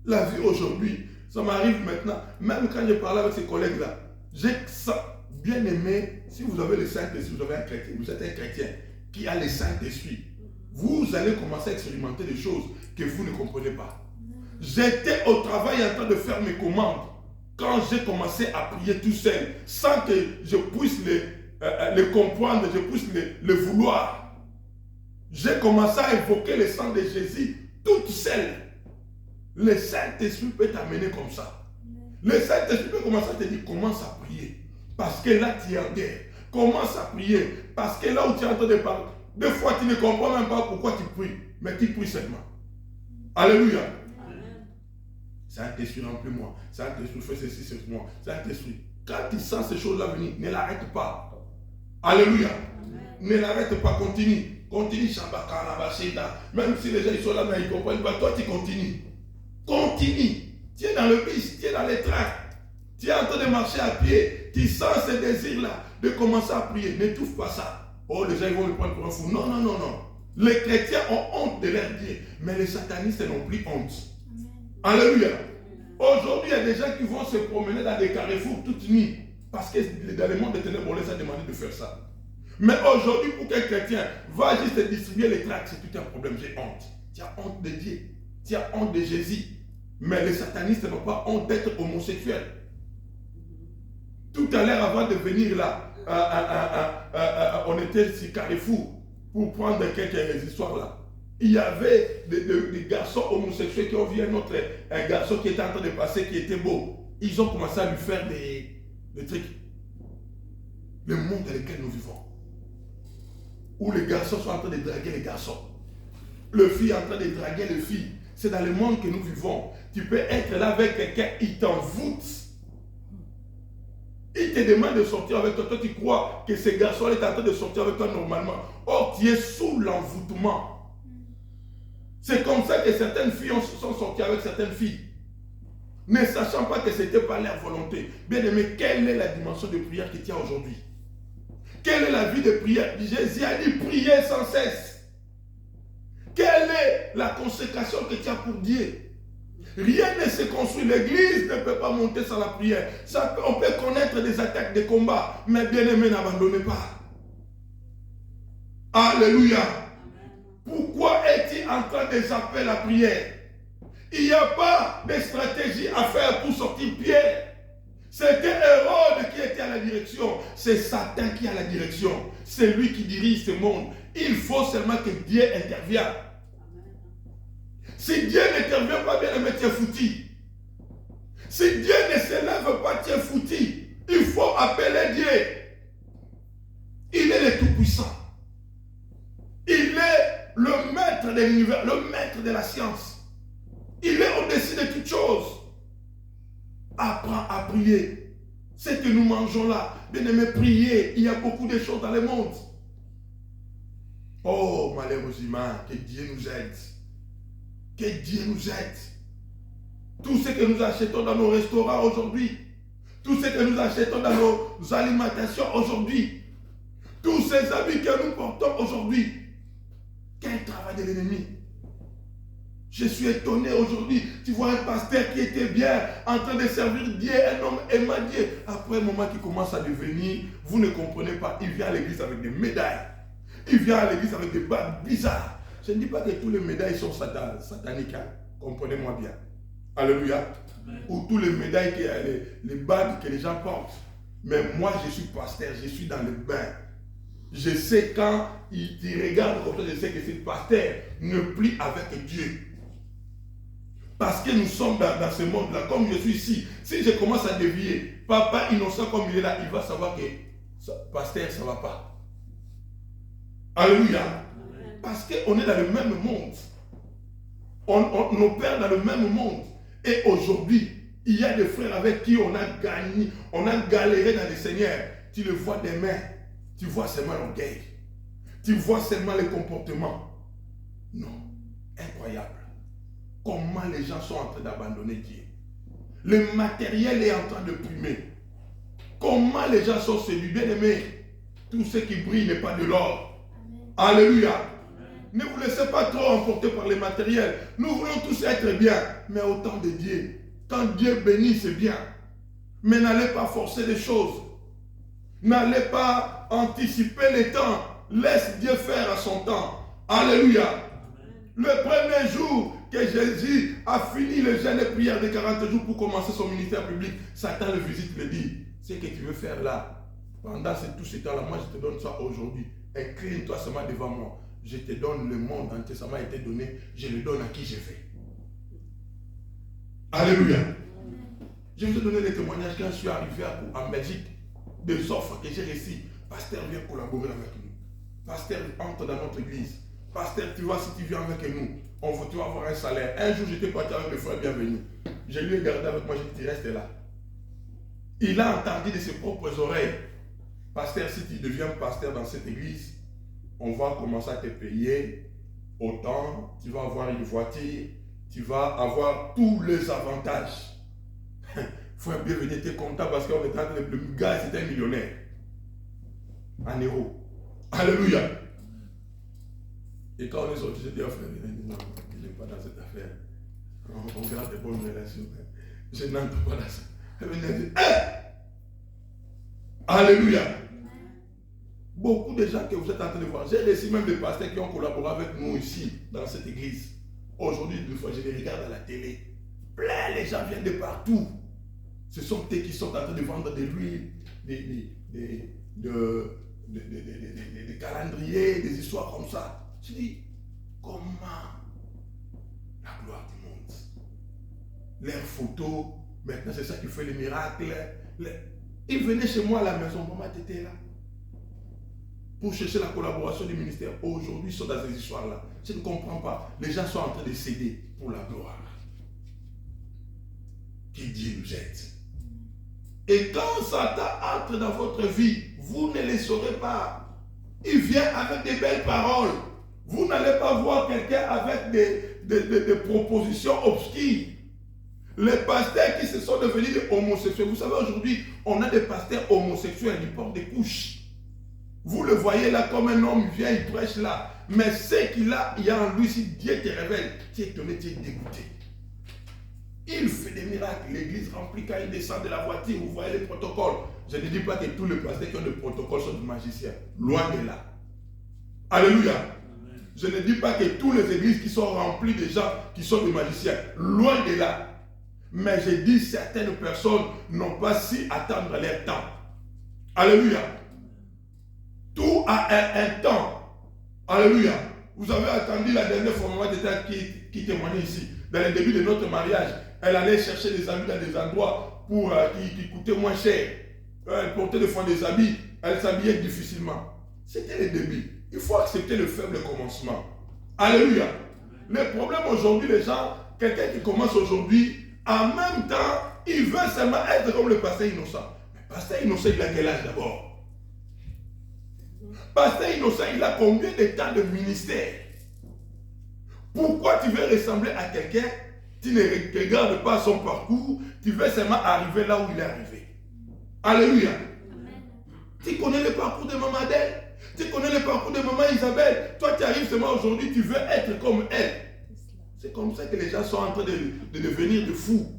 La vie aujourd'hui, ça m'arrive maintenant. Même quand je parlais avec ces collègues-là, j'ai ça. Bien aimé, si vous avez le Saint-Esprit, vous avez un chrétien, vous êtes un chrétien qui a le Saint-Esprit, vous allez commencer à expérimenter des choses que vous ne comprenez pas. J'étais au travail en train de faire mes commandes quand j'ai commencé à prier tout seul, sans que je puisse le comprendre, je puisse le vouloir. J'ai commencé à évoquer le sang de Jésus toute seule. Le Saint-Esprit peut t'amener comme ça. Le Saint-Esprit peut commencer à te dire, commence à prier. Parce que là, tu es en guerre. Commence à prier. Parce que là où tu es en train de parler, des fois, tu ne comprends même pas pourquoi tu pries. Mais tu pries seulement. Alléluia. Saint-Esprit, remplis-moi. Saint-Esprit, fais ceci, c'est moi. Saint-Esprit, quand tu sens ces choses-là venir, ne l'arrête pas. Alléluia. Ne l'arrête pas, continue. Continue, même si les gens ils sont là, mais ils ne comprennent pas. Toi, tu continues. Continue. Tu es dans le bus, tu es dans les trains. Tu es en train de marcher à pied. Tu sens ce désir-là de commencer à prier. N'étouffe pas ça. Oh, les gens ils vont le prendre pour un fou. Non, non, non, non. Les chrétiens ont honte de leur Dieu. Mais les satanistes n'ont plus honte. Alléluia. Aujourd'hui, il y a des gens qui vont se promener dans des carrefours toute nuit. Parce que dans le monde des ténèbres, on les a demandé de faire ça. Mais aujourd'hui, pour qu'un chrétien va juste distribuer les tracts, c'est tout un problème. J'ai honte. Tu as honte de Dieu. Tu as honte de Jésus. Mais les satanistes n'ont pas honte d'être homosexuels. Tout à l'heure, avant de venir là, on était sur Carrefour pour prendre quelques histoires là. Il y avait des garçons homosexuels qui ont vu un garçon qui était en train de passer, qui était beau. Ils ont commencé à lui faire des trucs. Le monde dans lequel nous vivons. Où les garçons sont en train de draguer les garçons. Le fille est en train de draguer les filles. C'est dans le monde que nous vivons. Tu peux être là avec quelqu'un, il t'envoûte. Il te demande de sortir avec toi. Toi, tu crois que ce garçon est en train de sortir avec toi normalement. Or, tu es sous l'envoûtement. C'est comme ça que certaines filles sont sorties avec certaines filles. Ne sachant pas que ce n'était pas leur volonté. Bien aimé, quelle est la dimension de prière que tu as aujourd'hui? Quelle est la vie de prière? Jésus a dit prier sans cesse. Quelle est la consécration que tu as pour Dieu? Rien ne se construit. L'église ne peut pas monter sans la prière. On peut connaître des attaques, des combats, mais bien aimé, n'abandonnez pas. Alléluia. Pourquoi es-tu en train de zapper la prière? Il n'y a pas de stratégie à faire pour sortir Pierre. C'était Hérode qui était à la direction. C'est Satan qui a la direction. C'est lui qui dirige ce monde. Il faut seulement que Dieu intervienne. Si Dieu n'intervient pas, bien aimé, tu es foutu. Si Dieu ne se lève pas, tu es foutu. Il faut appeler Dieu. Il est le Tout-Puissant. Il est le maître de l'univers, le maître de la science. Il est au-dessus de toutes choses. Apprends à prier. Ce que nous mangeons là, bien aimé, prier. Il y a beaucoup de choses dans le monde. Oh, malheureusement, que Dieu nous aide. Que Dieu nous aide. Tout ce que nous achetons dans nos restaurants aujourd'hui, tout ce que nous achetons dans nos alimentations aujourd'hui, Tous ces habits que nous portons aujourd'hui, quel travail de l'ennemi. Je suis étonné aujourd'hui. Tu vois un pasteur qui était bien en train de servir Dieu, un homme aimant Dieu. Après un moment qui commence à devenir, vous ne comprenez pas, il vient à l'église avec des médailles. Il vient à l'église avec des bagues bizarres. Je ne dis pas que tous les médailles sont sataniques. Hein. Comprenez-moi bien. Alléluia. Amen. Ou tous les médailles, les bagues que les gens portent. Mais moi, je suis pasteur, je suis dans le bain. Je sais quand il regarde comme ça, je sais que ce pasteur ne plie avec Dieu. Parce que nous sommes dans ce monde-là, comme je suis ici. Si je commence à dévier, papa innocent comme il est là, il va savoir que pasteur, ça ne va pas. Alléluia. Amen. Parce qu'on est dans le même monde. On opère dans le même monde. Et aujourd'hui, il y a des frères avec qui on a gagné, on a galéré dans le Seigneur. Tu le vois des mains, tu vois seulement l'orgueil. Tu vois seulement les comportements. Non, incroyable. Comment les gens sont en train d'abandonner Dieu. Le matériel est en train de primer. Comment les gens sont séduits. Bien aimés, tout ce qui brille n'est pas de l'or. Alléluia. Amen. Ne vous laissez pas trop emporter par les matériels. Nous voulons tous être bien, mais au temps de Dieu. Quand Dieu bénit, c'est bien. Mais n'allez pas forcer les choses. N'allez pas anticiper les temps. Laisse Dieu faire à son temps. Alléluia. Amen. Le premier jour que Jésus a fini le jeûne et prière de 40 jours pour commencer son ministère public, Satan le visite, le dit, ce que tu veux faire là, pendant tout ce temps-là, moi je te donne ça aujourd'hui. Incline-toi seulement devant moi. Je te donne le monde entier, ça m'a été donné, je le donne à qui je veux. Alléluia. Je vous ai donné des témoignages quand je suis arrivé en Belgique, des offres que j'ai reçues. Pasteur, viens collaborer avec nous. Pasteur, entre dans notre église. Pasteur, tu vois, si tu viens avec nous, tu vas avoir un salaire. Un jour, j'étais parti avec le frère bienvenu. Je lui ai gardé avec moi, j'ai dit, tu restes là. Il a entendu de ses propres oreilles. Pasteur, si tu deviens pasteur dans cette église, on va commencer à te payer autant, tu vas avoir une voiture, tu vas avoir tous les avantages. Frère bienvenu était content parce qu'on était en train de... Le gars, c'était un millionnaire. En euros. Alléluia. Et quand on est sorti, j'ai dit, oh frère, non, je n'ai pas dans cette affaire. On garde de bonnes relations. Je n'entre pas dans ça. Elle venait dire, alléluia. Beaucoup de gens que vous êtes en train de voir, j'ai reçu même des pasteurs qui ont collaboré avec nous ici, dans cette église. Aujourd'hui, une fois, je les regarde à la télé. Plein, les gens viennent de partout. Ce sont eux qui sont en train de vendre de l'huile, des calendriers, des histoires comme ça. Je dis, comment la gloire du monde, leurs photos, maintenant c'est ça qui fait les miracles. Ils venaient chez moi à la maison, maman était là, pour chercher la collaboration du ministère. Aujourd'hui, ils sont dans ces histoires-là. Je ne comprends pas. Les gens sont en train de céder pour la gloire. Qui Dieu nous aide. Et quand Satan entre dans votre vie, vous ne les saurez pas. Il vient avec des belles paroles. Vous n'allez pas voir quelqu'un avec des propositions obscures. Les pasteurs qui se sont devenus des homosexuels. Vous savez, aujourd'hui, on a des pasteurs homosexuels qui portent des couches. Vous le voyez là comme un homme, il vient, il prêche là. Mais ce qu'il a, il y a en lui, si Dieu te révèle, tu es étonné, tu es dégoûté. Il fait des miracles. L'église remplie quand il descend de la voiture, vous voyez les protocoles. Je ne dis pas que tous les pasteurs qui ont des protocoles sont des magiciens. Loin de là. Alléluia. Amen. Je ne dis pas que toutes les églises qui sont remplies de gens qui sont des magiciens. Loin de là. Mais je dis certaines personnes n'ont pas su attendre leur temps. Alléluia. Tout a un temps. Alléluia. Vous avez attendu la dernière fois, maman qui témoignait ici. Dans le début de notre mariage, elle allait chercher des habits dans des endroits pour, qui coûtaient moins cher. Elle portait des fois des habits, elle s'habillait difficilement. C'était le début. Il faut accepter le faible commencement. Alléluia. Le problème aujourd'hui, les gens, quelqu'un qui commence aujourd'hui, en même temps, il veut seulement être comme le pasteur innocent. Mais pasteur innocent, il a quel âge d'abord? Pasteur innocent, il a combien de temps de ministère? Pourquoi tu veux ressembler à quelqu'un? Tu ne regardes pas son parcours, tu veux seulement arriver là où il est arrivé. Alléluia. Amen. Tu connais le parcours de Maman Adèle? Tu connais le parcours de maman Isabelle. Toi, tu arrives seulement aujourd'hui, tu veux être comme elle. C'est comme ça que les gens sont en train de devenir de fous.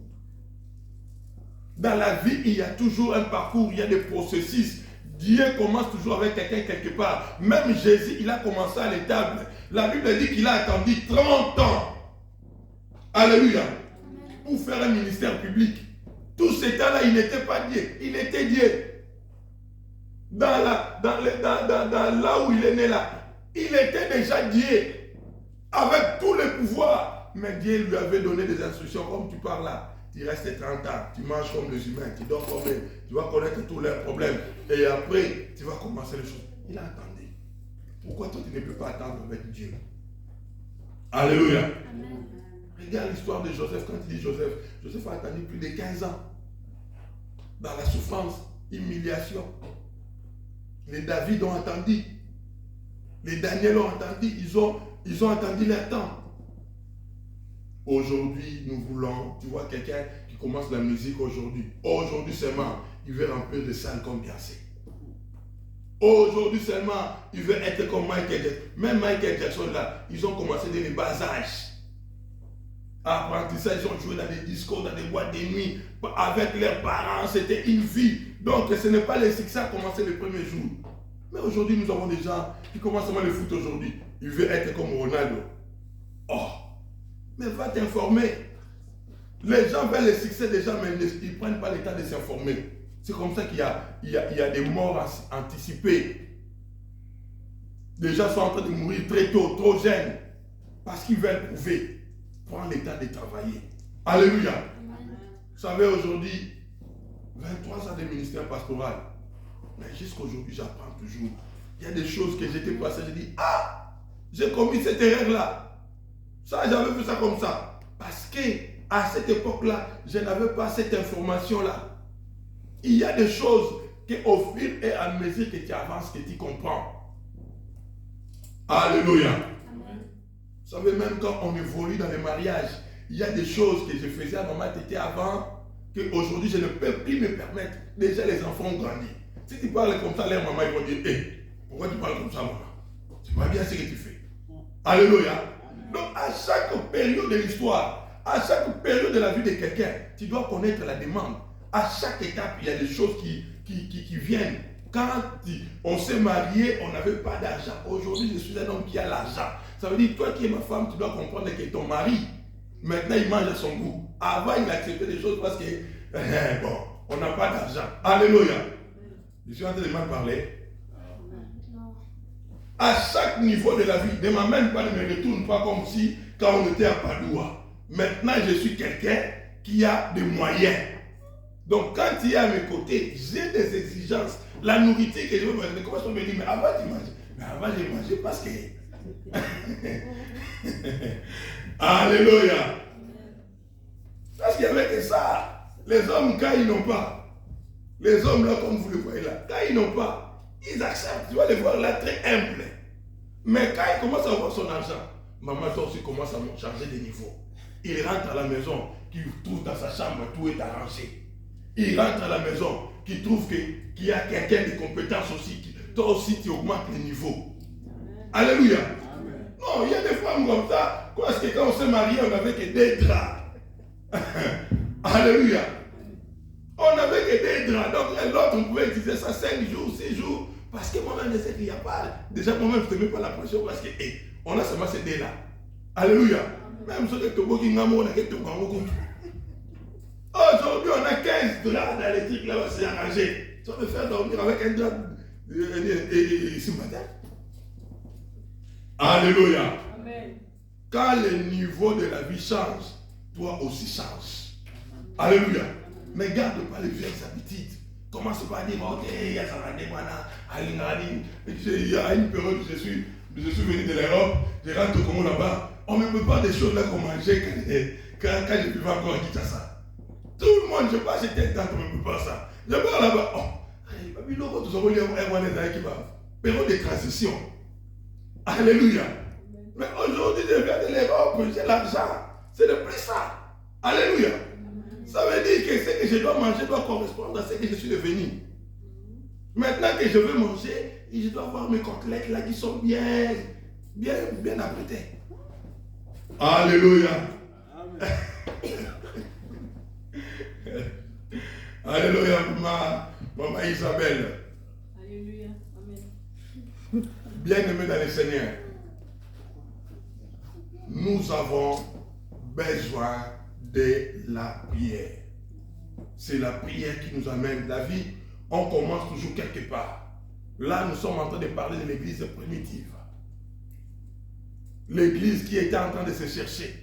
Dans la vie, il y a toujours un parcours, il y a des processus. Dieu commence toujours avec quelqu'un quelque part. Même Jésus, il a commencé à l'étable. La Bible dit qu'il a attendu 30 ans. Alléluia. Pour faire un ministère public. Tout ce temps-là, il n'était pas Dieu. Il était Dieu. Dans là où il est né là, il était déjà Dieu. Avec tous les pouvoirs. Mais Dieu lui avait donné des instructions comme tu parles là. Tu restes 30 ans, tu manges comme les humains, tu dors comme eux, tu vas connaître tous leurs problèmes. Et après, tu vas commencer les choses. Il a attendu. Pourquoi toi tu ne peux pas attendre avec Dieu? Alléluia. Amen. Regarde l'histoire de Joseph. Quand il dit Joseph, Joseph a attendu plus de 15 ans. Dans la souffrance, humiliation. Les David ont attendu. Les Daniel ont attendu. Ils ont attendu leur temps. Aujourd'hui, nous voulons, tu vois quelqu'un qui commence la musique aujourd'hui. Aujourd'hui seulement, il veut remplir de salles comme Beyoncé. Aujourd'hui seulement, il veut être comme Michael Jackson. Même Michael Jackson là, ils ont commencé dès le bas âge. Apprentissage, ils ont joué dans des discos, dans des boîtes de nuit, avec leurs parents, c'était une vie. Donc ce n'est pas le succès à commencer le premier jour. Mais aujourd'hui, nous avons des gens qui commencent seulement le foot aujourd'hui. Ils veulent être comme Ronaldo. Oh! Mais va t'informer. Les gens veulent le succès des gens, mais ils ne prennent pas le temps de s'informer. C'est comme ça qu'il y a des morts anticipées. Les gens sont en train de mourir très tôt, trop jeunes, parce qu'ils veulent prouver. Prends le temps de travailler. Alléluia. Vous savez, aujourd'hui, 23 ans de ministère pastoral. Mais jusqu'aujourd'hui, j'apprends toujours. Il y a des choses que j'étais passé, j'ai dit, ah, j'ai commis cette erreur-là. Ça, j'avais vu ça comme ça. Parce que à cette époque-là, je n'avais pas cette information-là. Il y a des choses qu'au fur et à mesure que tu avances, que tu comprends. Alléluia. Amen. Vous savez, même quand on évolue dans les mariages, il y a des choses que je faisais à maman tété avant, qu'aujourd'hui je ne peux plus me permettre. Déjà, les enfants ont grandi. Si tu parles comme ça, les mamans ils vont dire, hé, pourquoi tu parles comme ça, maman? C'est pas bien ce que tu fais. Alléluia. Donc, à chaque période de l'histoire, à chaque période de la vie de quelqu'un, tu dois connaître la demande. À chaque étape, il y a des choses qui viennent. Quand on s'est marié, on n'avait pas d'argent. Aujourd'hui, je suis un homme qui a l'argent. Ça veut dire, toi qui es ma femme, tu dois comprendre que ton mari, maintenant, il mange à son goût. Avant, il acceptait des choses parce que, bon, on n'a pas d'argent. Alléluia. Je suis en train de mal parler. À chaque niveau de la vie, ne m'amène pas, ne me retourne pas comme si quand on était à Padoua. Maintenant, je suis quelqu'un qui a des moyens. Donc, quand il est à mes côtés, j'ai des exigences. La nourriture que je veux manger, comment je me dis, mais avant tu manges. Mais avant j'ai mangé parce que... Alléluia. Parce qu'il n'y avait que ça. Les hommes, quand ils n'ont pas, les hommes là, comme vous le voyez là, quand ils n'ont pas, ils acceptent, tu vas les voir là très humbles. Mais quand ils commencent à avoir son argent, maman toi aussi commence à changer de niveau. Il rentre à la maison, qu'il trouve dans sa chambre, tout est arrangé. Il rentre à la maison, qu'il trouve qu'il y a quelqu'un de compétence aussi, toi aussi tu augmentes le niveau. Alléluia. Amen. Non, il y a des femmes comme ça, parce que quand on s'est marié, on n'avait que des draps. Alléluia. On n'avait que des draps, donc l'autre on pouvait utiliser ça 5 jours, 6 jours. Parce que moi-même, je sais qu'il n'y a pas. Déjà, moi-même, je ne te mets pas la pression parce que, on a seulement ces dés-là. Alléluia. Même ceux qui ont aujourd'hui, on a 15 draps électriques là-bas, c'est arrangé. Tu vas me faire dormir avec un drap ce matin. Alléluia. Amen. Quand le niveau de la vie change, toi aussi change. Alléluia. Mais garde pas les vieilles habitudes. Commence pas à dire, ok, il y a ça, il y a une période où je suis venu de l'Europe, je rentre au Congo là-bas, on ne me peut pas des choses là qu'on mangeait quand je vivais encore à Kinshasa. Tout le monde, je passe, j'étais temps qu'on ne me peut pas ça. Je pars là-bas, période de transition. Alléluia. Mais aujourd'hui, je viens de l'Europe, j'ai l'argent. C'est le plus ça. Alléluia. Ça veut dire que ce que je dois manger doit correspondre à ce que je suis devenu. Maintenant que je veux manger, je dois avoir mes côtelettes là qui sont bien apprêtées. Alléluia. Alléluia, maman Isabelle. Alléluia. Amen. Bien-aimés dans le Seigneur, nous avons besoin de la prière. C'est la prière qui nous amène. La vie, on commence toujours quelque part. Là, nous sommes en train de parler de l'église primitive. L'église qui était en train de se chercher,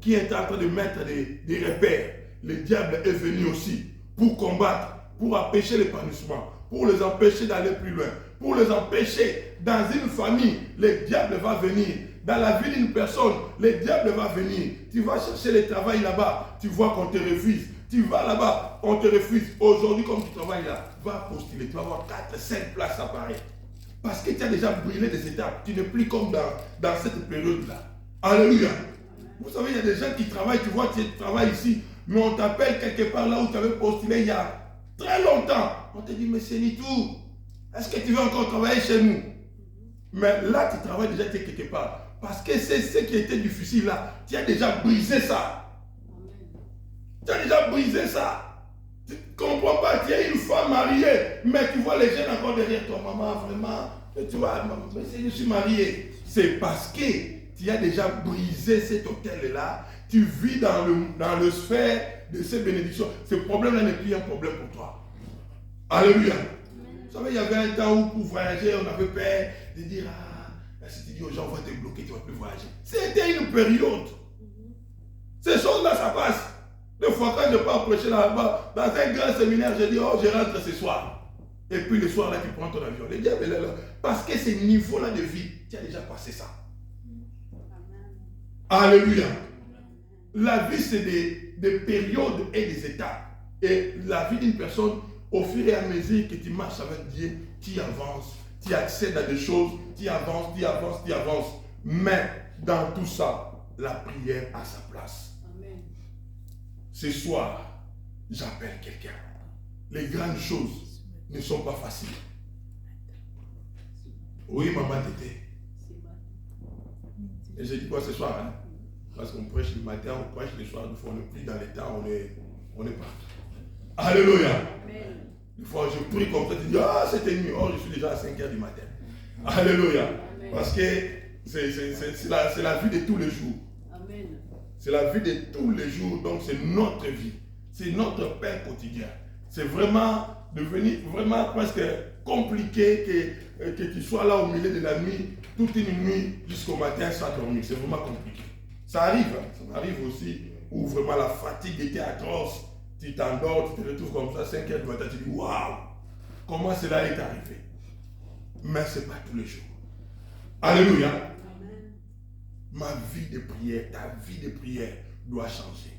qui était en train de mettre des repères. Le diable est venu aussi pour combattre, pour empêcher l'épanouissement, pour les empêcher d'aller plus loin, pour les empêcher dans une famille. Le diable va venir. Dans la vie d'une personne, le diable va venir. Tu vas chercher le travail là-bas, tu vois qu'on te refuse. Tu vas là-bas, on te refuse. Aujourd'hui, comme tu travailles là, va postuler. Tu vas avoir 4, 5 places à Paris. Parce que tu as déjà brûlé des étapes. Tu n'es plus comme dans cette période-là. Alléluia. Vous savez, il y a des gens qui travaillent. Tu vois, tu travailles ici. Mais on t'appelle quelque part là où tu avais postulé il y a très longtemps. On te dit, mais c'est Nitou. Est-ce que tu veux encore travailler chez nous? Mais là, tu travailles déjà quelque part. Parce que c'est ce qui était difficile là. Tu as déjà brisé ça. Tu as déjà brisé ça. Tu ne comprends pas, tu es une femme mariée, mais tu vois les jeunes encore derrière toi, maman, vraiment, tu vois, mais je suis mariée. C'est parce que tu as déjà brisé cet hôtel-là, tu vis dans le sphère de ces bénédictions. Ce problème-là n'est plus un problème pour toi. Alléluia. Vous savez, il y avait un temps où pour voyager, on avait peur de dire, si tu dis aux gens, on va te bloquer, tu ne vas plus voyager. C'était une période. Ces choses-là, ça passe. Des fois, quand je pars prêcher là-bas, dans un grand séminaire, je dis, oh, je rentre ce soir. Et puis le soir, là, tu prends ton avion. Le diable est là. Parce que ce niveau-là de vie, tu as déjà passé ça. Alléluia. La vie, c'est des périodes et des étapes. Et la vie d'une personne, au fur et à mesure que tu marches avec Dieu, tu avances, tu accèdes à des choses, tu avances, tu avances, tu avances. Mais dans tout ça, la prière a sa place. Ce soir, j'appelle quelqu'un. Les grandes choses ne sont pas faciles. Oui, maman Tété. Et je dis quoi ce soir, hein? Parce qu'on prêche le matin, on prêche le soir, des fois on est pris dans les temps, on est partout. Alléluia. Des fois je prie comme ça, tu dis, ah c'était nuit, oh je suis déjà à 5h du matin. Alléluia. Parce que c'est la vie de tous les jours. C'est la vie de tous les jours, donc c'est notre vie. C'est notre pain quotidien. C'est vraiment devenu vraiment presque compliqué que tu sois là au milieu de la nuit, toute une nuit jusqu'au matin sans dormir. C'est vraiment compliqué. Ça arrive, hein? Ça m'arrive aussi où vraiment la fatigue était atroce. Tu t'endors, tu te retrouves comme ça, 5h du matin, tu dis waouh, comment cela est arrivé? Mais ce n'est pas tous les jours. Alléluia. Ma vie de prière, ta vie de prière doit changer.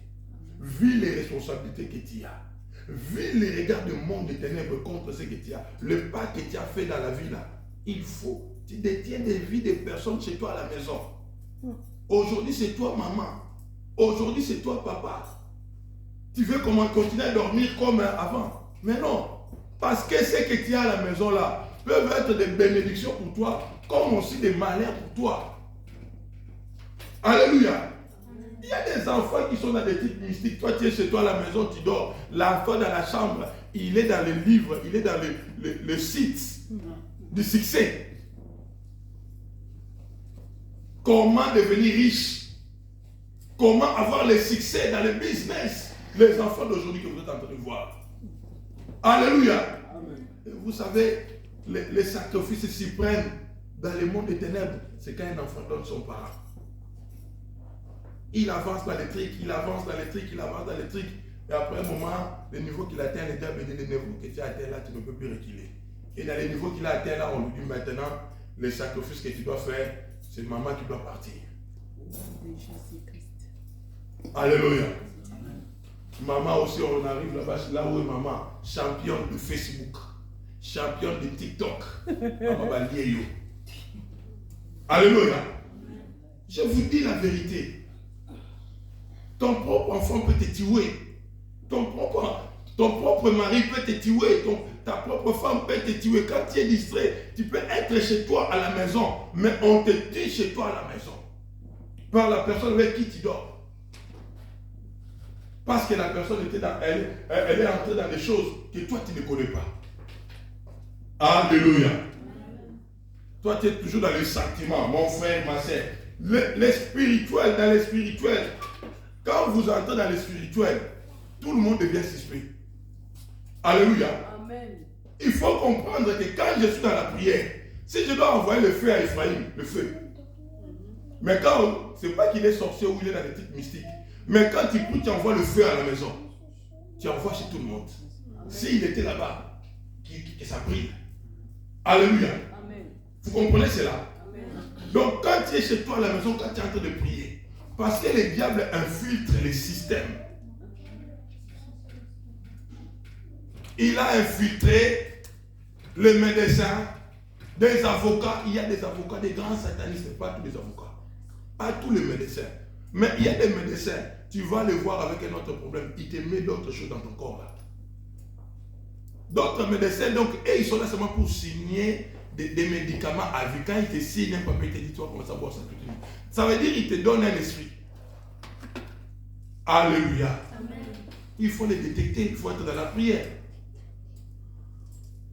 Vu les responsabilités que tu as, vu les regards du monde des ténèbres contre ce que tu as, le pas que tu as fait dans la vie là, il faut, tu détiens des vies de personnes chez toi à la maison. Aujourd'hui c'est toi maman, aujourd'hui c'est toi papa. Tu veux comment continuer à dormir comme avant? Mais non, parce que ce que tu as à la maison là peuvent être des bénédictions pour toi, comme aussi des malheurs pour toi. Alléluia. Il y a des enfants qui sont dans des types mystiques. Toi, tu es chez toi à la maison, tu dors. L'enfant dans la chambre, il est dans le livre, il est dans le site du succès. Comment devenir riche? Comment avoir le succès dans le business? Les enfants d'aujourd'hui que vous êtes en train de voir. Alléluia. Et vous savez, les sacrifices suprêmes dans le monde des ténèbres, c'est quand un enfant donne son parent. Il avance dans les trucs, il avance dans les trucs, il avance dans les trucs. Et après un moment, le niveau qu'il atteint, le diable dit, le niveau que tu as atteint là, tu ne peux plus reculer. Et dans le niveau qu'il a atteint là, on lui dit maintenant, les sacrifices que tu dois faire, c'est maman qui doit partir. Alléluia. Maman aussi, on arrive là-bas, là où est maman, championne de Facebook, championne de TikTok. Alléluia. Je vous dis la vérité. Ton propre enfant peut te tuer. Ton propre... Ton propre mari peut te tuer, ta propre femme peut te tuer. Quand tu es distrait, tu peux être chez toi à la maison, mais on te tue chez toi à la maison. Par la personne avec qui tu dors. Parce que la personne était elle est entrée dans des choses que toi tu ne connais pas. Alléluia. Toi tu es toujours dans les sentiments, mon frère, ma soeur. Les spirituels, dans les spirituels, quand vous entrez dans les spirituels, tout le monde devient suspect. Alléluia. Amen. Il faut comprendre que quand je suis dans la prière, si je dois envoyer le feu à Ephraïm, le feu. Mais quand, c'est pas qu'il est sorcier ou il est dans les trucs mystiques. Mais quand tu pries, tu envoies le feu à la maison. Tu envoies chez tout le monde. S'il était là-bas, que ça brille. Alléluia. Amen. Vous comprenez cela? Amen. Donc quand tu es chez toi à la maison, quand tu es en train de prier, parce que le diable infiltre les systèmes. Il a infiltré les médecins, des avocats. Il y a des avocats, des grands satanistes, pas tous les avocats, pas tous les médecins. Mais il y a des médecins, tu vas les voir avec un autre problème. Il te met d'autres choses dans ton corps là. D'autres médecins, donc, et ils sont là seulement pour signer des médicaments à vie. Quand ils te signent un papier, ils te disent, tu vas commencer à boire ça toute une vie. Ça veut dire qu'ils te donnent un esprit. Alléluia. Amen. Il faut les détecter, il faut être dans la prière.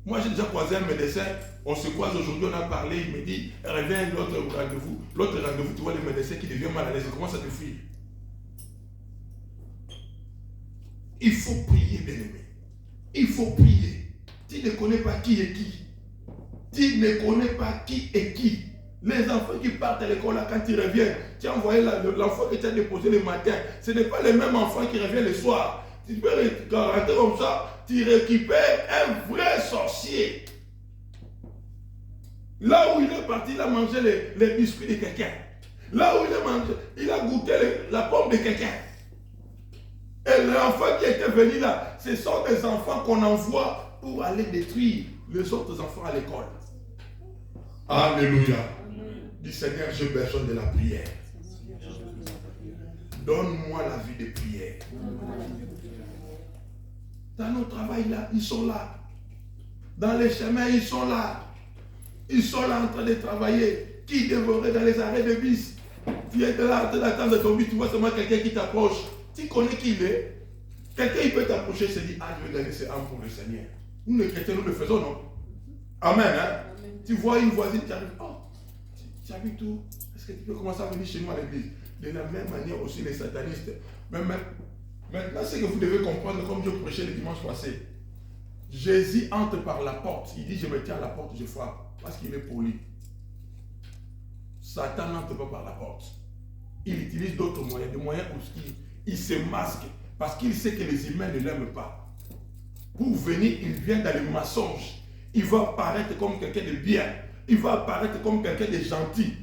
Moi, j'ai déjà croisé un médecin, on se croise aujourd'hui, on a parlé, il me dit, reviens l'autre rendez-vous. L'autre rendez-vous, tu vois le médecin qui devient mal à l'aise, il commence à te fuir. Il faut prier, bien-aimé. Il faut prier. Tu ne connais pas qui est qui. Tu ne connais pas qui est qui. Les enfants qui partent à l'école, là, quand ils reviennent, tu as envoyé l'enfant que tu as déposé le matin. Ce n'est pas le même enfant qui revient le soir. Tu peux rentrer comme ça, tu récupères un vrai sorcier. Là où il est parti, il a mangé les biscuits de quelqu'un. Là où il a goûté la pomme de quelqu'un. Et l'enfant qui était venu là, ce sont des enfants qu'on envoie pour aller détruire les autres enfants à l'école. Alléluia. Dis Seigneur, j'ai besoin de la prière. Donne-moi la vie de prière. Dans nos travails là, ils sont là. Dans les chemins, ils sont là. Ils sont là en train de travailler. Qui dévorait dans les arrêts de bus? Tu es là en train d'attendre ton bus, tu vois seulement quelqu'un qui t'approche. Tu connais qui il est? Quelqu'un il peut t'approcher et se dire, ah, je vais gagner ces âmes pour le Seigneur. Nous les chrétiens, nous le faisons, non? Amen, hein? Amen. Tu vois une voisine qui arrive, oh, tu habites où? Est-ce que tu peux commencer à venir chez nous à l'église? De la même manière aussi les satanistes. Mais maintenant, ce que vous devez comprendre, comme je prêchais le dimanche passé, Jésus entre par la porte. Il dit, je me tiens à la porte, je frappe. Parce qu'il est poli. Satan n'entre pas par la porte. Il utilise d'autres moyens, des moyens où il se masque. Parce qu'il sait que les humains ne l'aiment pas. Pour venir, il vient dans le mensonge. Il va apparaître comme quelqu'un de bien. Il va apparaître comme quelqu'un de gentil.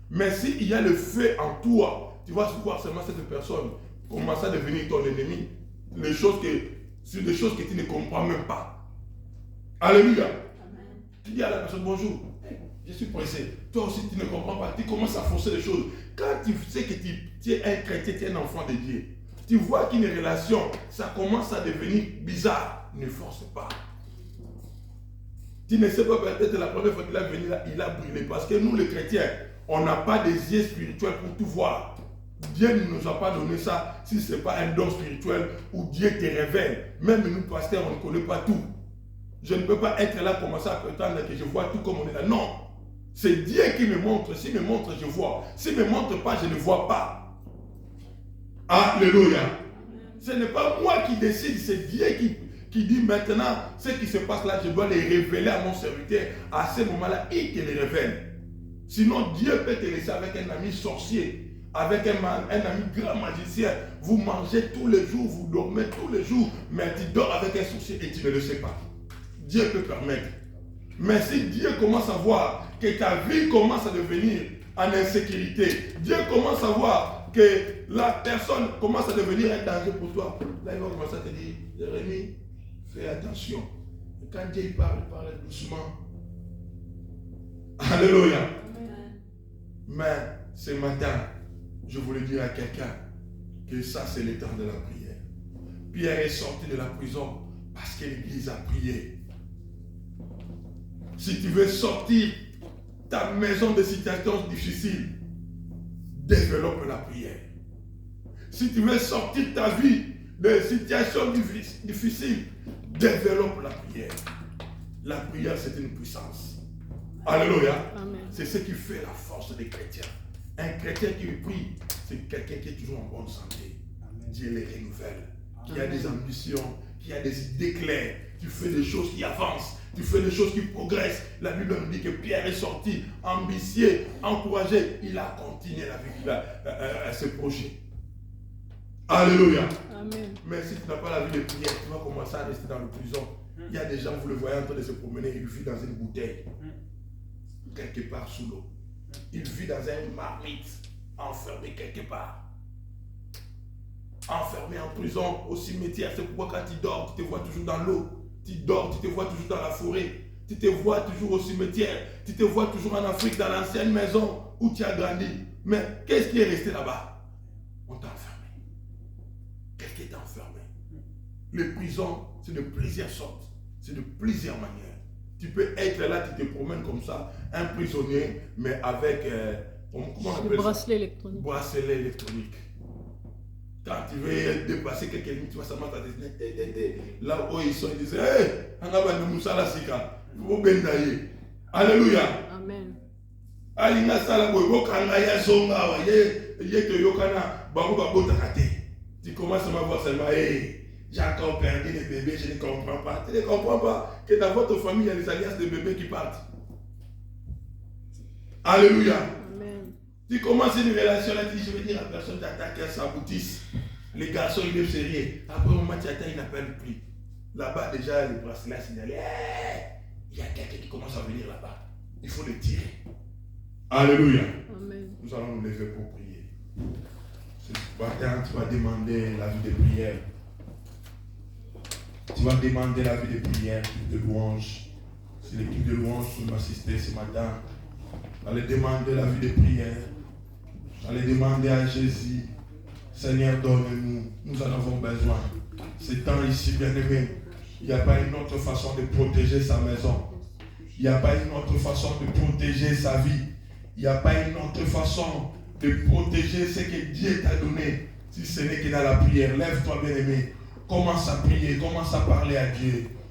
Mais s'il y a le feu en toi, tu vas voir seulement cette personne commencer à devenir ton ennemi. Sur des choses que tu ne comprends même pas. Alléluia. Amen. Tu dis à la personne, bonjour, je suis pressé. Toi aussi, tu ne comprends pas. Tu commences à forcer les choses. Quand tu sais que tu es un chrétien, tu es un enfant de Dieu, tu vois qu'une relation, ça commence à devenir bizarre. Ne force pas. Tu ne sais pas, peut-être la première fois qu'il est venu là, il a brûlé. Parce que nous, les chrétiens, on n'a pas des yeux spirituels pour tout voir. Dieu ne nous a pas donné ça si ce n'est pas un don spirituel où Dieu te révèle. Même nous, pasteurs, on ne connaît pas tout. Je ne peux pas être là, commencer à prétendre que je vois tout comme on est là. Non. C'est Dieu qui me montre. S'il me montre, je vois. S'il ne me montre pas, je ne vois pas. Alléluia. Ce n'est pas moi qui décide, c'est Dieu qui dit maintenant ce qui se passe là, je dois les révéler à mon serviteur. À ce moment-là, il te les révèle. Sinon, Dieu peut te laisser avec un ami sorcier, avec un ami grand magicien. Vous mangez tous les jours, vous dormez tous les jours, mais tu dors avec un sorcier et tu ne le sais pas. Dieu peut permettre. Mais si Dieu commence à voir que ta vie commence à devenir en insécurité, Dieu commence à voir que la personne commence à devenir un danger pour toi, là il va commencer à te dire, Jérémie, fais attention. Et quand Dieu parle doucement. Alléluia. Amen. Mais ce matin, je voulais dire à quelqu'un que ça c'est le temps de la prière. Pierre est sorti de la prison Parce que l'Église a prié. Si tu veux sortir ta maison de situations difficiles, développe la prière. Si tu veux sortir ta vie de situations difficiles, développe la prière. La prière, c'est une puissance. Alléluia. C'est ce qui fait la force des chrétiens. Un chrétien qui prie, c'est quelqu'un qui est toujours en bonne santé. Amen. Dieu les renouvelle. Qui a des ambitions, qui a des idées claires. Tu fais des choses qui avancent. Tu fais des choses qui progressent. La Bible nous dit que Pierre est sorti, ambitieux, encouragé. Il a continué à ses projets. Alléluia. Amen. Mais si tu n'as pas la vie de prière, tu vas commencer à rester dans la prison. Il y a des gens, vous le voyez en train de se promener, il vit dans une bouteille, quelque part sous l'eau. Il vit dans un marmite, enfermé quelque part. Enfermé en prison, au cimetière. C'est pourquoi quand tu dors, tu te vois toujours dans l'eau. Tu dors, tu te vois toujours dans la forêt. Tu te vois toujours au cimetière. Tu te vois toujours en Afrique, dans l'ancienne maison où tu as grandi. Mais qu'est-ce qui est resté là-bas? On t'a enfermé. Qu'est-ce qui est enfermé? Les prisons, c'est de plusieurs sortes. C'est de plusieurs manières. Tu peux être là, tu te promènes comme ça, un prisonnier, mais avec comment on appelle bracelet électronique. Bracelet électronique. Quand tu veux dépasser quelqu'un, tu vas seulement t'adresser. Là où ils sont, ils disent hey, alléluia. Amen. Alinga sala boy kanga ya zonga wa ye to yokana bango babota kate. Tu commences à m'avoir seulement hey. J'ai encore perdu les bébés, je ne comprends pas. Tu ne comprends pas que dans votre famille, il y a des alliances de bébés qui partent. Alléluia. Amen. Tu commences une relation là, tu dis, je vais dire à la personne, t'attaques, elle s'aboutisse. Les garçons, ils doivent serrer. Après un moment, tu attends, ils n'appellent plus. Là-bas, déjà, les bracelets signalés. Hey, il y a quelqu'un qui commence à venir là-bas. Il faut le tirer. Alléluia. Amen. Nous allons nous lever pour prier. Ce matin, tu vas demander la vie de prière. Tu vas demander la vie de prière, de louange. C'est l'équipe de louange qui m'assistait ce matin. J'allais demander la vie de prière. J'allais demander à Jésus, Seigneur, donne-nous. Nous en avons besoin. C'est temps ici, bien-aimé. Il n'y a pas une autre façon de protéger sa maison. Il n'y a pas une autre façon de protéger sa vie. Il n'y a pas une autre façon de protéger ce que Dieu t'a donné. Si ce n'est que dans la prière, lève-toi, bien-aimé. Commence à prier, commence à parler à Dieu.